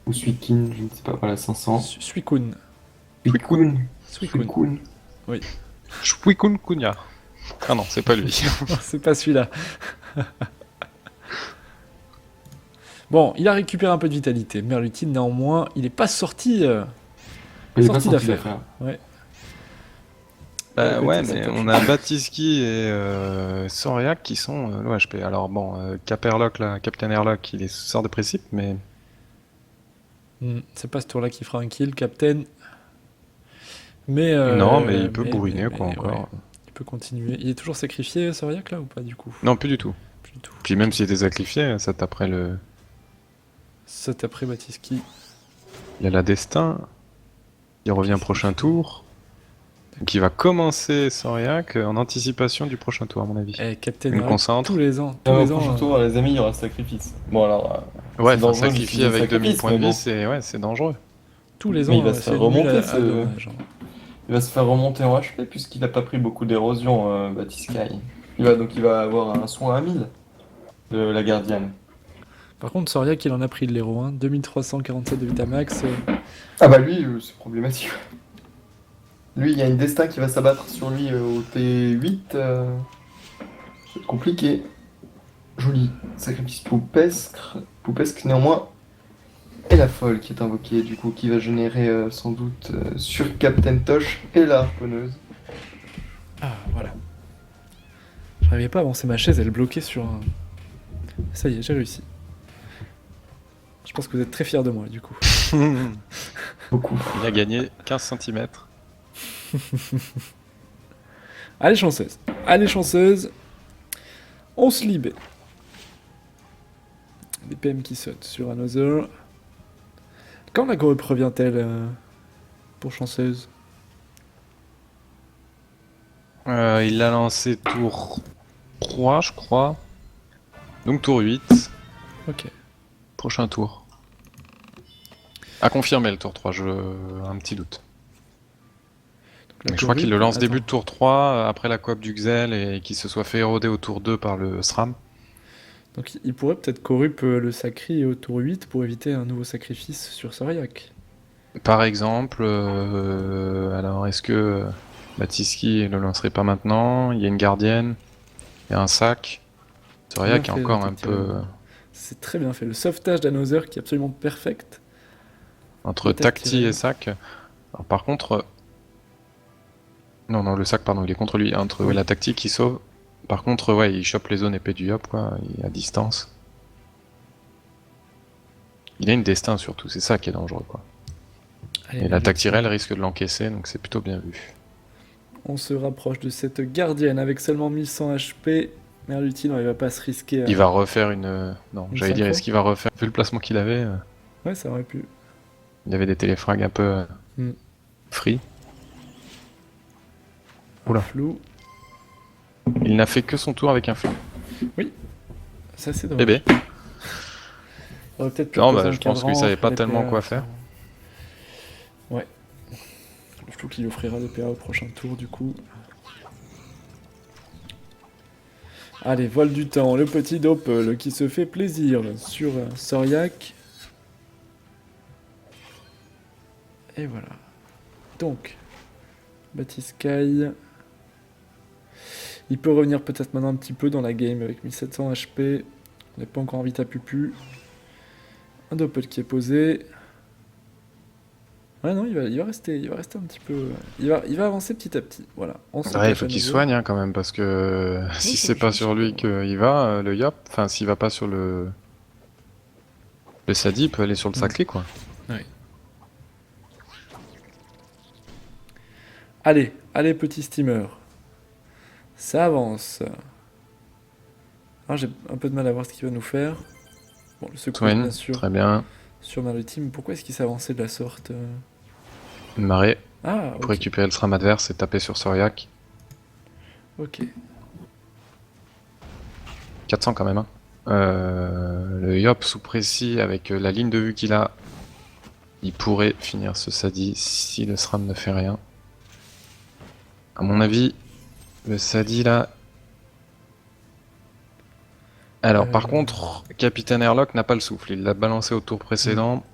Ou Suikin, je ne sais pas, voilà 500. Suicune. Suicune. Suicune. Suicune. Shwikun Kunya. Ah non, c'est pas lui. C'est pas celui-là. Bon, il a récupéré un peu de vitalité. Merlutine, néanmoins, il est pas sorti. Il est pas Sorti sorti d'affaire. d'affaire. Bah ouais, Ça mais touche. on a Batiski et Soriak qui sont l'OHP. Alors bon, Cap Airlock, là, Captain Airlock, il est sort de principe, mais C'est pas ce tour-là qui fera un kill, Captain. Mais non, mais il peut bourriner quoi ouais, encore. il peut continuer. Il est toujours sacrifié, Soriak, là, ou pas, du coup? Non, plus du tout. Plus du tout. Puis même s'il était sacrifié, ça taperait le. C'est après Batiski. Il a la destin. Il revient prochain tour. Donc il va commencer Soriak en anticipation du prochain tour, à mon avis. Captain Il me Airlock, concentre. tous les ans. Au prochain tour, les amis, il y aura sacrifice. Bon alors, Ouais, c'est enfin, dangereux sacrifier d'utiliser avec sacrifice, 2000 points de mais bon. vie, c'est dangereux. Tous les ans, Mais il va se c'est faire nul remonter, à ce- dommage, hein. il va se faire remonter en HP puisqu'il n'a pas pris beaucoup d'érosion, Batiskai. Il va avoir un soin à 1000 de la gardienne. Par contre, Soriak, il en a pris de l'héros, hein. 2347 de Vitamax. Ah bah lui, c'est problématique. Lui, il y a une destin qui va s'abattre sur lui au T8. C'est compliqué. Joli. Sacrifice poupesque. Poupesque néanmoins. et la folle qui est invoquée, du coup, qui va générer sans doute sur Captain Tosh et la harponneuse. Ah, voilà. J'arrivais pas à avancer ma chaise, elle est bloquée sur un... Ça y est, j'ai réussi. Je pense que vous êtes très fiers de moi, du coup. Beaucoup. Il a gagné 15 cm. Allez, chanceuse. Allez, chanceuse. On se libère. Des PM qui sautent sur Another. Quand la groupe revient-elle pour chanceuse? Il l'a lancé tour 3, je crois. Donc tour 8. Ok. Prochain tour. À confirmer le tour 3, un petit doute. Donc, Je crois qu'il le lance Attends. début de tour 3, après la coop du Xel, et qu'il se soit fait éroder au tour 2 par le SRAM. Donc il pourrait peut-être corrup le Sacri au tour 8 pour éviter un nouveau sacrifice sur Soriac. Par exemple, alors est-ce que Batiski le lancerait pas maintenant? Il y a une gardienne, il y a un sac. Soria qui est Bien fait, encore un l'attaque peu tirée. C'est très bien fait. Le sauvetage d'Another qui est absolument perfect. entre L'attaque Tacti tirée. et sac. Alors, par contre, non, le sac, pardon, il est contre lui. Entre Oui. la tactique qui sauve. Par contre, ouais, il chope les zones épées du Yop, quoi, il est à distance. Il a une destin surtout, c'est ça qui est dangereux, quoi. Allez, Et mais l'attaque vite. tirelle risque de l'encaisser, donc c'est plutôt bien vu. On se rapproche de cette gardienne avec seulement 1100 HP. Merluti, non, il va pas se risquer. Il va refaire une. Non, Une j'allais dire, synchro est-ce qu'il va refaire. Vu le placement qu'il avait, Ouais, ça aurait pu. il avait des téléfrags un peu Hmm. free. Un Oula. flou. Il n'a fait que son tour avec un flou. Ça, c'est dommage. Bébé. Il aurait peut-être pu Non, reposer bah, un je pense cadran, qu'il savait pas faire des tellement PA, quoi ça. faire. Ouais. Le flou qui lui offrira des PA au prochain tour, du coup. Allez, voile du temps, le petit Doppel qui se fait plaisir sur Soriac. Et voilà. Donc, Batiskai. Il peut revenir peut-être maintenant un petit peu dans la game avec 1700 HP. On n'est pas encore en vite à pupu. Un Doppel qui est posé. Ouais, non, il va rester un petit peu. Il va avancer petit à petit. Voilà. On se Ouais, il cache faut à qu'il nouveau. soigne hein, quand même, parce que si je- c'est pas je sur sais lui pas. qu'il va, le Yop, enfin s'il va pas sur le Sadi, il peut aller sur le Mm. Sacré quoi. Allez, allez, petit steamer. Ça avance. Alors, j'ai un peu de mal à voir ce qu'il va nous faire. Bon, le secours, Soigne, bien sûr, très bien. sur Maritime. Pourquoi est-ce qu'il s'est avancé de la sorte Une marée Ah, pour ok. récupérer le SRAM adverse et taper sur Soriac. Ok. 400 quand même. Hein. Le Yop sous précis avec la ligne de vue qu'il a, il pourrait finir ce Sadi si le SRAM ne fait rien. À mon avis, le Sadi là. Alors par contre, Capitaine Airlock n'a pas le souffle, il l'a balancé au tour précédent.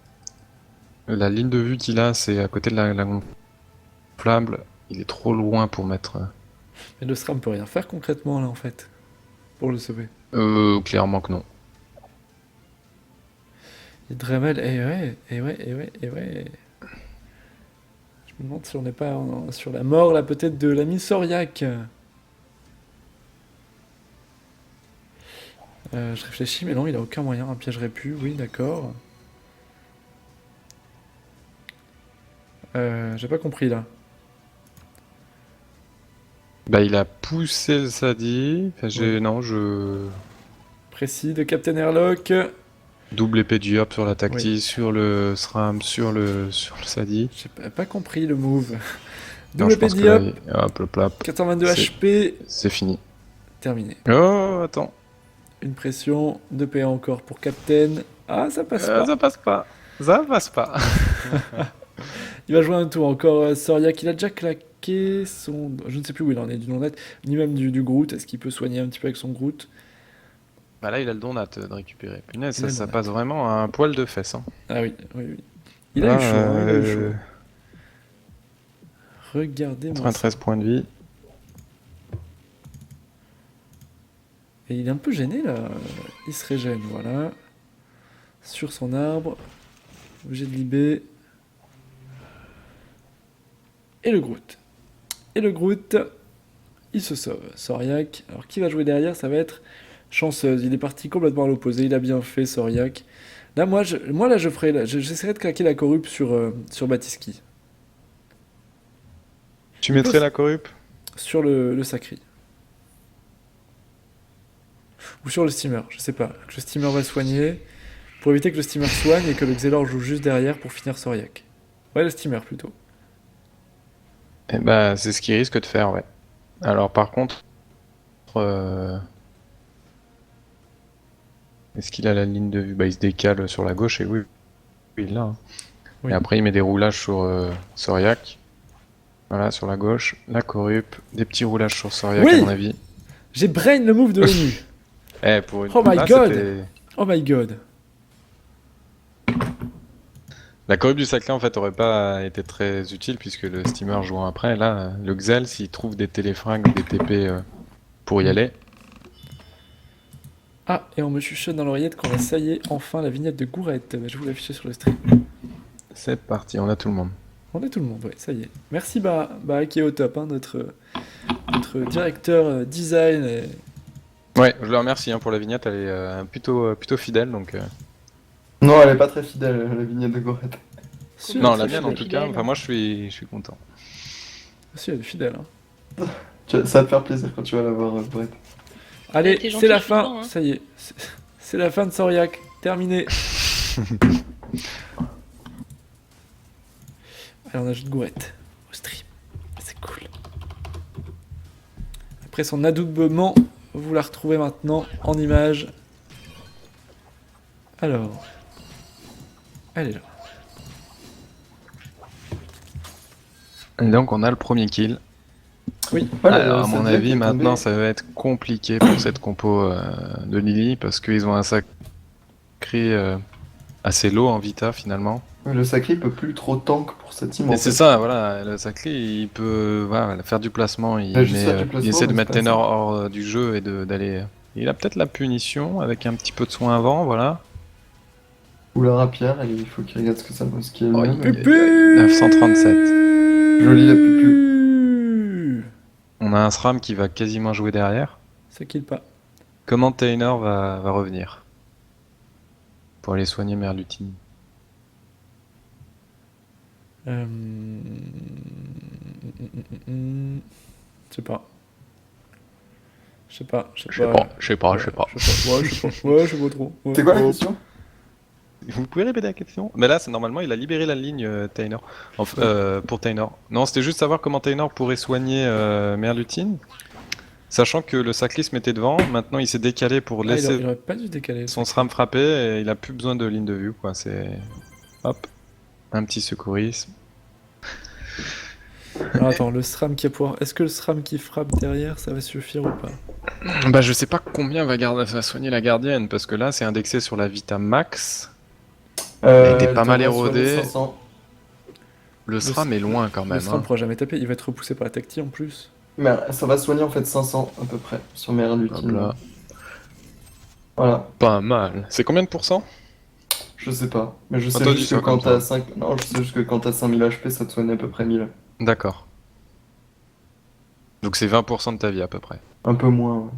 La ligne de vue qu'il a, c'est à côté de la gonflable. Il est trop loin pour mettre. Mais le SRAM peut rien faire concrètement, là, en fait. Pour le sauver. Clairement que non. Et Dremel, et ouais. Je me demande si on n'est pas sur la mort, là, peut-être, de l'ami Soriac. Je réfléchis, mais non, il a aucun moyen. Un piège répu, oui, d'accord. J'ai pas compris, là. Bah il a poussé le Sadi. Enfin, non, Précis de Captain Airlock. double épée du Yop sur la tacti, Oui. sur le SRAM, sur le Sadi. J'ai pas compris le move. Non, Double je pense que Pédiop, là, hop, hop, hop, 422 C'est- HP, c'est fini. terminé. Oh, attends. Une pression, 2 PA encore pour Captain. Ah, ça passe pas. Ça passe pas. Ça passe pas. Il va jouer un tour encore. Soriac, il a déjà claqué son... Je ne sais plus où il en est du non-net, ni même du Groot. Est-ce qu'il peut soigner un petit peu avec son Groot? Bah là, il a le donat de récupérer. Punaise, Il a le ça donat. passe vraiment à un poil de fesse. Hein. Ah oui. Il a Là, eu chaud, hein, il a eu chaud. Regardez-moi ça. 93 points de vie. Et il est un peu gêné là. Il se régène, voilà. Sur son arbre. obligé de libérer. Et le Groot. Et le Groot, il se sauve. Soriac. Alors qui va jouer derrière? Ça va être Chanceuse. Il est parti complètement à l'opposé. Il a bien fait, Soriac. Là, je ferai. J'essaierai de craquer la corrupe sur Batiski. Tu mettrais la corrupe? Sur le Sacri. Ou sur le steamer, je sais pas. Que le steamer va soigner. Pour éviter que le steamer soigne et que le Xelor joue juste derrière pour finir Soriac. Ouais, le steamer plutôt. Eh bah, c'est ce qu'il risque de faire, ouais. Alors, par contre, est-ce qu'il a la ligne de vue? Bah, il se décale sur la gauche et oui, il l'a. Hein. Oui. Et après, il met des roulages sur Soriac. Voilà, sur la gauche. La corrupe, des petits roulages sur Soriac, Oui. à mon avis. J'ai brain le move de l'ONU. Pour une... Oh my Là, god. c'était- Oh my god. La corrupte du Saclay en fait aurait pas été très utile puisque le steamer jouant après, là, le Xel s'il trouve des téléfrags ou des TP pour y aller. Ah, et on me chuchote dans l'oreillette qu'on a, ça y est, enfin la vignette de Gourette. Je vais vous l'afficher sur le stream. C'est parti, on a tout le monde. On est tout le monde, ouais, ça y est. Merci Bah qui est au top, hein, notre directeur design. Ouais, je le remercie hein, pour la vignette, elle est plutôt fidèle donc. Non, elle est pas très fidèle, la vignette de Gorette. Si, Non, elle la est mienne en fidèle. tout cas, enfin moi je suis content. Si, elle est fidèle. Hein. Ça va te faire plaisir quand tu vas la voir, Gorette. Allez, t'es gentil, c'est la je suis fin, content, hein. ça y est. C'est la fin de Soriac, terminé. Allez, on ajoute Gourette au stream. C'est cool. Après son adoubement, vous la retrouvez maintenant en image. Alors, elle est là. Et donc on a le premier kill. Oui, Alors à mon avis maintenant ça va être compliqué pour cette compo de Lily parce qu'ils ont un sacré assez low en Vita finalement. Le sacré peut plus trop tank pour cette team. Et en c'est fait. ça, voilà, le Saclay il peut voilà, faire du placement, Ouais, juste faire du il placement, essaie de mais mettre c'est pas Ténor hors du jeu et d'aller. Il a peut-être la punition avec un petit peu de soin avant, voilà. Ou la rapière, il faut qu'il regarde ce que ça vaut, ce qui est le Oh, même. il- 937. Joli la pupu. On a un SRAM qui va quasiment jouer derrière. Ça kill pas. Comment Taynor va revenir pour aller soigner Merlutine? Je sais pas. Je sais pas. Je sais pas. Ouais, je sais pas. Ouais, je sais pas trop. Ouais. C'est quoi la question? Vous pouvez répéter la question? Mais là, c'est normalement, il a libéré la ligne Taynor. Pour Taynor. Non, c'était juste savoir comment Taynor pourrait soigner Merlutine. Sachant que le Saclay se mettait devant, maintenant il s'est décalé pour Ah, laisser il aurait pas dû décaler. son SRAM frapper et il a plus besoin de ligne de vue, quoi. C'est. Hop. Un petit secourisme. Alors attends, le SRAM qui a pouvoir. Est-ce que le SRAM qui frappe derrière, ça va suffire ou pas? Bah, je sais pas combien va soigner la gardienne, parce que là, c'est indexé sur la Vita Max. Elle était pas mal érodée. 500. Le SRAM est loin quand Le même. SRAM Hein. pourra jamais taper, il va être repoussé par la tacti en plus. Mais ça va soigner en fait 500 à peu près sur mes Hop lutines. là. Voilà, Pas mal. C'est combien de pourcents? je sais pas. Mais je sais Attends, dis juste ça que quand comme t'as 5... Non, je sais juste que quand t'as 5000 HP, ça te soigne à peu près 1000. D'accord. Donc c'est 20% de ta vie à peu près. Un peu moins, ouais.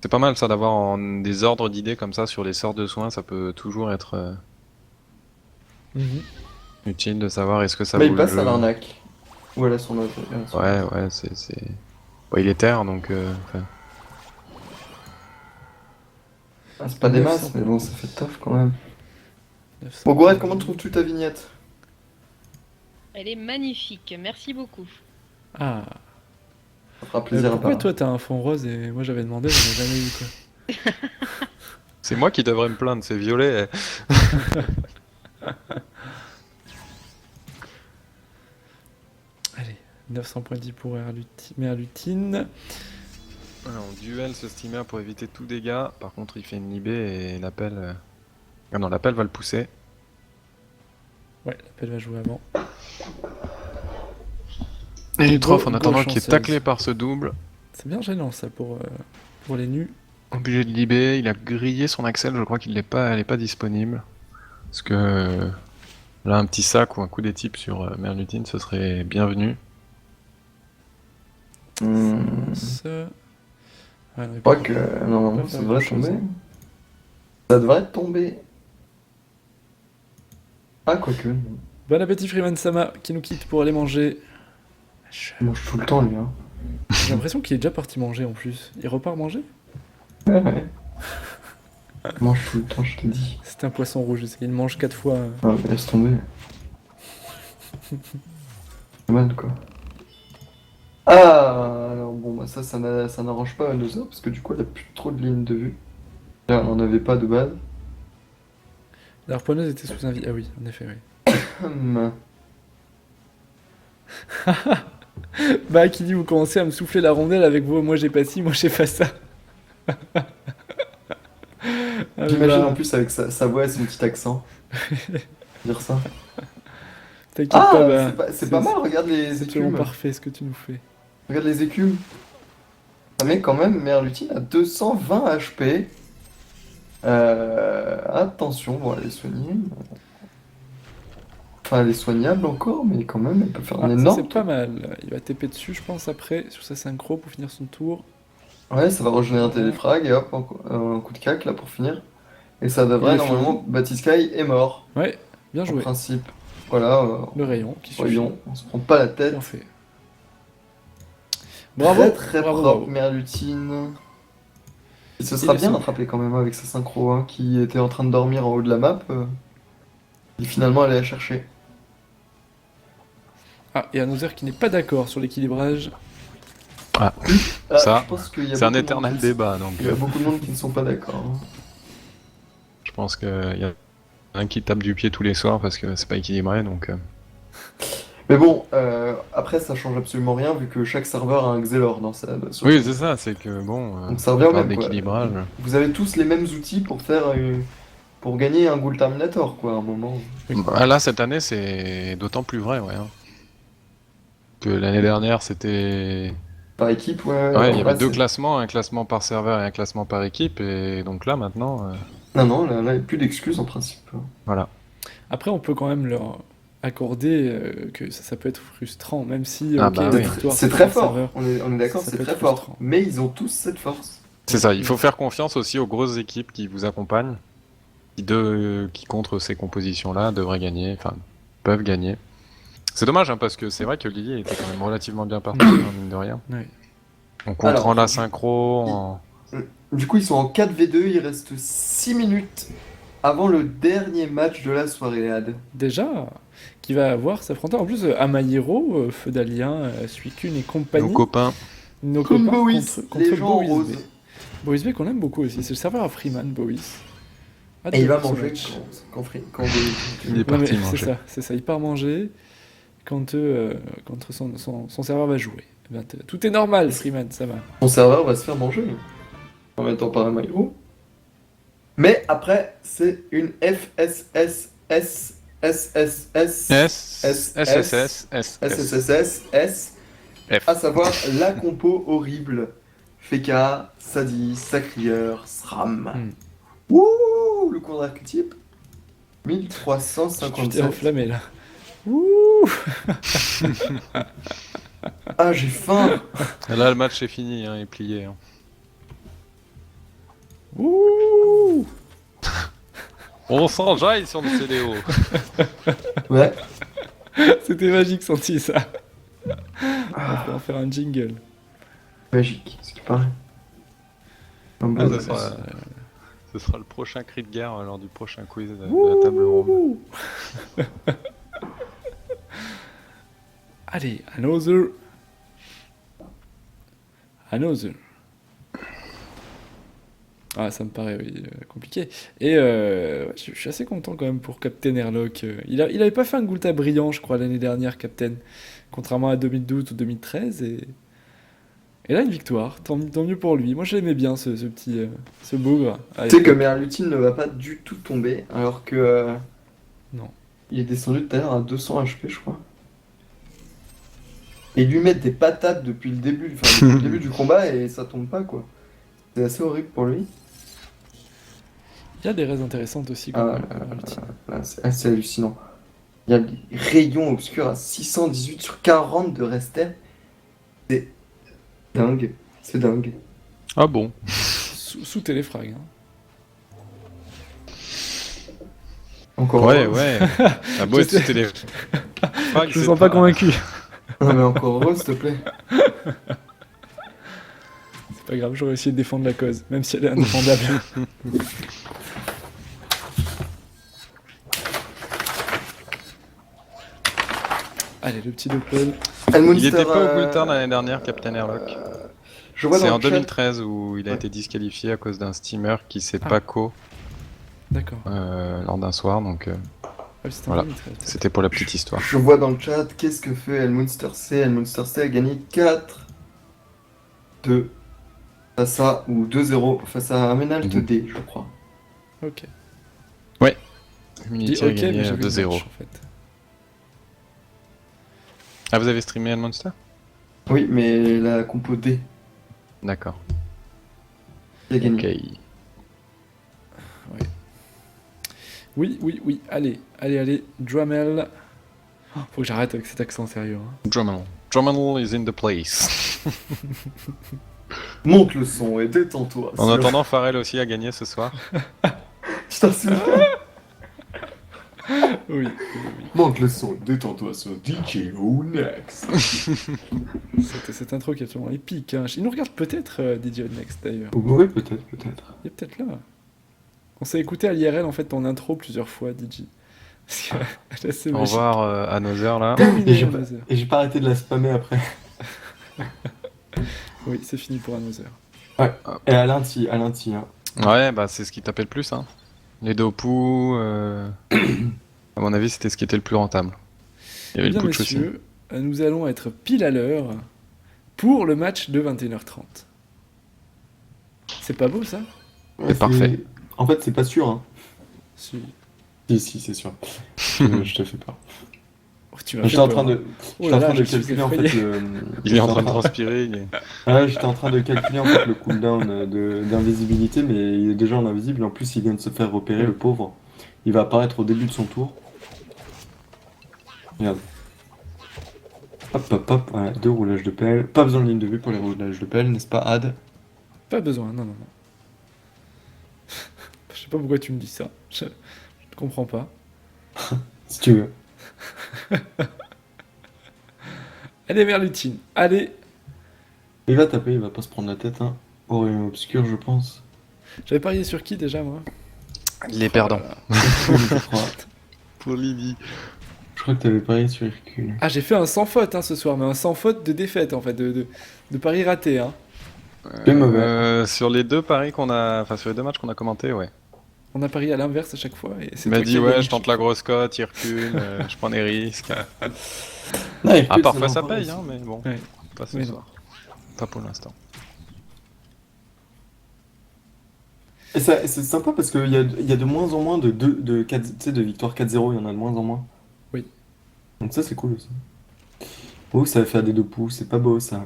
C'est pas mal ça d'avoir des ordres d'idées comme ça sur les sorts de soins, ça peut toujours être utile de savoir est-ce que ça Mais vaut il le passe jeu. à l'arnaque. Ou à la son autre. Ouais, c'est... Ouais, il est terre donc... enfin, Ah, c'est pas des 900. masses, mais bon, ça fait taf quand même. 900. Bon, Gorette, comment trouves-tu ta vignette? Elle est magnifique, merci beaucoup. Ah. Ça fera plaisir à Pourquoi part. toi t'as un fond rose et moi j'avais demandé, j'en ai jamais eu quoi. C'est moi qui devrais me plaindre, c'est violet. Allez, 900.10 pour Merlutine. Alors, on duel ce steamer pour éviter tout dégât. Par contre, il fait une libé et l'appel... Ah non, l'appel va le pousser. Ouais, l'appel va jouer avant. Et il Go- en go attendant qu'il est chanceuse. taclé par ce double. C'est bien gênant ça pour les nus. Obligé de libé, il a grillé son Axel, je crois qu'il n'est pas, elle est pas disponible. Parce que là, un petit sac ou un coup des types sur Merlutine, ce serait bienvenu. Ça... Ouais, non, Je crois que normalement pas ça faire devrait grand-chose, tomber. hein. Ça devrait tomber. Ah, quoique. non. Bon appétit Freeman Sama qui nous quitte pour aller manger. Il mange tout le temps, lui. Hein. J'ai l'impression qu'il est déjà parti manger en plus. Il repart manger? Ouais, ouais. Il mange tout le temps, je te dis. C'est un poisson rouge, il mange 4 fois. Ah, mais laisse tomber. Pas mal, quoi. Ah, alors bon, bah ça n'arrange pas Another, parce que du coup, elle a plus trop de lignes de vue. Là, on n'en avait pas de base. La harponneuse était sous un Ah oui, en effet, oui. Hum. Bah, qui dit vous commencez à me souffler la rondelle avec vous, moi j'ai pas ci, moi j'ai pas ça. Ah, J'imagine bah, en plus avec sa voix et son petit accent. Dire ça. t'inquiète Ah, pas, bah, c'est pas mal, regarde les c'est absolument écumes. parfait ce que tu nous fais. Regarde les écumes. Ça met quand même Merlutine à 220 HP. Attention, bon, elle est soignée. Enfin, elle est soignable encore, mais quand même, elle peut faire Ah, un ça énorme. c'est pas mal. Il va TP dessus, je pense, après, sur sa synchro pour finir son tour. Ouais, ça va régénérer un téléfrag et hop, un coup de cac là pour finir. Et ça devrait Il est normalement. Batiskai est mort, Ouais, bien en joué. principe. Voilà, Le rayon qui suffit. voyons, on se prend pas la tête. Bien fait. Bravo, Très très bravo, propre, bravo. Merlutine. Et ce Il sera est bien sauvé. rattrapé quand même avec sa synchro, hein, qui était en train de dormir en haut de la map. Et finalement, elle est à chercher. Ah, et Another qui n'est pas d'accord sur l'équilibrage. Ah, Ça, je pense qu'il y a c'est un beaucoup de monde éternel qui ne- débat, donc Il y a beaucoup de monde qui ne sont pas d'accord. Hein. je pense qu'il y a un qui tape du pied tous les soirs parce que c'est pas équilibré, donc... Mais bon, après, ça change absolument rien vu que chaque serveur a un Xelor dans sa. Oui, c'est ça, c'est que bon, Donc ça on revient au parle même, quoi. d'équilibrage. Vous avez tous les mêmes outils pour faire pour gagner un Ghoul Terminator, quoi, à un moment. Bah, là, cette année, c'est d'autant plus vrai, ouais. Hein. Que l'année dernière, c'était... Par équipe, ouais. Ouais, alors il y là, avait deux c'est- classements, un classement par serveur et un classement par équipe, et donc là, maintenant, Non, non, là, il n'y a plus d'excuses en principe. voilà. Après, on peut quand même leur accorder que ça peut être frustrant, même si, Ah ok, bah la oui. victoire, C'est pas très un fort, serveur. on est d'accord, Ça c'est peut très être fort. frustrant. Mais ils ont tous cette force. C'est ça, il faut faire confiance aussi aux grosses équipes qui vous accompagnent, qui contre ces compositions-là devraient gagner, enfin, peuvent gagner. C'est dommage, hein, parce que c'est vrai que Lily était quand même relativement bien partie, hein, mine de rien. Ouais. En contrant Alors, la synchro, en... Du coup, ils sont en 4v2, il reste 6 minutes avant le dernier match de la soirée, Ad. Déjà, qui va avoir s'affronter. En plus, Amayero, Feudalien, Suicune et compagnie. nos copains. Nos copains Bois, contre les gens en Bois B. rose. Bois B qu'on aime beaucoup aussi. C'est le serveur à Freeman, Bois. Hâte Et de il va voir ce manger match. quand Il est Ouais, parti mais manger. c'est ça. Il part manger quand son serveur va jouer. Eh ben, tout est normal, Freeman, ça va. Son serveur va se faire manger en mettant par un maillot. Mais après, c'est une FSSS SSS SSSS F. à savoir la compo horrible. Feka, Sadi, Sacrieur, SRAM. Ouh, le contre-archétype. Tu t'es 1357. enflammé là. Ouh. Ah, j'ai faim. Là, le match est fini, hein, il est plié. Hein. Ouh. On s'enjaille sur le CDO. Ouais. C'était magique, senti ça. On peut en faire un jingle. Magique, ce qui paraît. Un Ah, bon ce sera le prochain cri de guerre lors du prochain quiz de la table ronde. Allez, Another. Ah, ça me paraît oui, compliqué. Et je suis assez content quand même pour Captain Airlock. Il avait pas fait un Gulta brillant, je crois, l'année dernière, Captain. Contrairement à 2012 ou 2013. Et là, une victoire. Tant mieux pour lui. Moi, je l'aimais bien, ce petit ce bougre. Tu sais que Merlutine ne va pas du tout tomber, alors que. Non. Il est descendu tout à l'heure à 200 HP, je crois. Et lui mettre des patates depuis le début, enfin, depuis le début du combat et ça tombe pas, quoi. C'est assez horrible pour lui. Il y a des raises intéressantes aussi, quand Ah, même. Merlutine. là, c'est assez hallucinant. Il y a des rayons obscurs à 618 sur 40 de Rester. C'est dingue. C'est dingue. Ah bon? Sous téléfrag. Hein. Encore Ouais, heureux. ouais. Ah beau être sous télé. Je me sens pas convaincu. Non, mais encore heureux, s'il te plaît. C'est pas grave, j'aurais essayé de défendre la cause, même si elle est indéfendable. Allez, le petit Doppel. Il était pas au Coulter l'année dernière, Captain Airlock. Je vois C'est dans en le chat- 2013 où il a Ouais. été disqualifié à cause d'un steamer qui s'est Ah. pas co D'accord. lors d'un soir, donc Ah oui, c'était en Voilà. 2013. c'était pour la petite histoire. Je vois dans le chat, qu'est-ce que fait Elmunster C? Elmunster C a gagné 4-2 face à, ou 2-0 face à Amenalt Mhm. D, je crois. Ok. Je dis Unity a ok, gagné mais j'ai vu le 2-0. match, en fait. Ah, vous avez streamé Monster? Oui, mais la compo D D'accord. qui a Ok. gagné. Oui, allez, Drummel. Oh, faut que j'arrête avec cet accent sérieux. Hein. Drummond. Drummond is in the place. Monte le son et détends-toi. En attendant, Pharrell aussi a gagné ce soir. Putain, c'est Oui. Monte le son et détends-toi sur DJ Who Next. Cette intro qui est absolument épique. Hein. Il nous regarde peut-être DJ Next d'ailleurs. Oui, peut-être, peut-être. Il est peut-être là. On s'est écouté à l'IRL en fait ton intro plusieurs fois, DJ. Parce qu'elle est assez Au magique. revoir à Another là. Terminé, Et j'ai Another. Et j'ai pas arrêté de la spammer après. Oui, c'est fini pour Another. Et à l'inti, hein. Ouais, bah c'est ce qui tapait le plus. Hein. Les Dopu, à mon avis, c'était ce qui était le plus rentable. Il y avait Eh bien, le putsch aussi. messieurs, nous allons être pile à l'heure pour le match de 21h30. C'est pas beau ça? Ouais, parfait. En fait, c'est pas sûr, hein. Si. Si, c'est sûr. Je te fais peur. Oh, tu m'as J'étais fait en peur, train hein. de, Oh j'étais là en là, train de je suis calculer en fait effrayé. le. Il est en train de transpirer. J'étais en train de calculer en fait le cooldown d'invisibilité, mais il est déjà en invisible. En plus, il vient de se faire repérer, le pauvre. Il va apparaître au début de son tour. Regarde. Hop, voilà, 2 roulages de pelle. Pas besoin de ligne de vue pour les roulages de pelle, n'est-ce pas, Ad? Pas besoin, non. Je sais pas pourquoi tu me dis ça. Je comprends pas. Si tu veux. Allez, Merlutine. Allez. Il va taper, il va pas se prendre la tête, hein. Orion obscur, je pense. J'avais parié sur qui déjà, moi? Les perdants. Je crois. Pour Lily. Je crois que t'avais parié sur Hercule. Ah, j'ai fait un sans faute hein, ce soir, mais un sans faute de défaite en fait, de pari raté. Hein. C'est mauvais. Sur les deux paris qu'on a, enfin sur les deux matchs qu'on a commentés, ouais. On a parié à l'inverse à chaque fois. Et c'est Il m'a toi qui dit as ouais, gagné. je tente la grosse cote, il recule, je prends des risques. Non, Hercule, Ah, parfois ça l'envoie paye, aussi. hein, mais bon, Ouais. pas ce Mais non. soir. Pas pour l'instant. Et c'est sympa parce qu'il y a de moins en moins de 4, tu sais, de victoires 4-0, il y en a de moins en moins. Oui. Donc ça, c'est cool aussi. Oh, ça va faire des 2 pouces, c'est pas beau ça.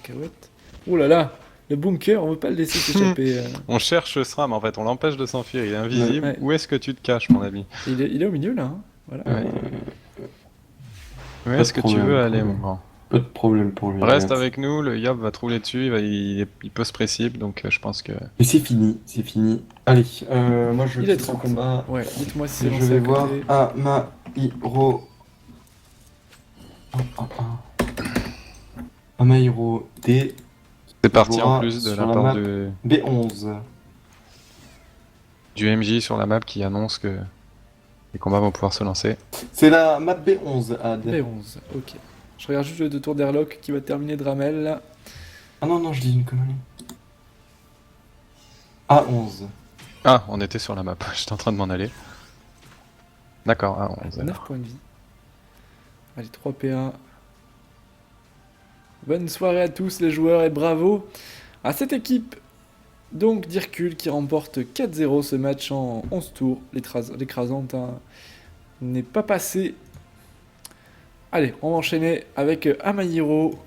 Carotte. Oh là là, le bunker, on veut pas le laisser s'échapper. On cherche SRAM en fait, on l'empêche de s'enfuir, il est invisible. Ouais. Où est-ce que tu te caches, mon ami? Il est au milieu là. Hein. Voilà. Ouais. Où de est-ce que tu problème, veux pas de aller, mon problème. grand? Pas de problème pour lui. Reste regarde. avec nous, le Yob va te rouler dessus, il peut se précipiter, donc je pense que... Mais c'est fini, c'est fini. Allez, moi je Il est quitte son 30. combat. Ouais, dites-moi si c'est Et je lancé vais à voir côté. Amahiro. Amahiro D. C'est parti jouera en plus de sur la la part map. du B11. MJ sur la map qui annonce que les combats vont pouvoir se lancer. C'est la map B11, Ad. B11, ok. Je regarde juste le 2 tours d'Airlock qui va terminer Dramel. Là. Ah non, je dis une connerie. A11. Ah, on était sur la map, j'étais en train de m'en aller. D'accord, ah, 11. 9 points de vie. Allez, 3 P1. Bonne soirée à tous les joueurs et bravo à cette équipe donc d'Hercule qui remporte 4-0 ce match en 11 tours. L'écrasante hein, n'est pas passée. Allez, on va enchaîner avec Amahiro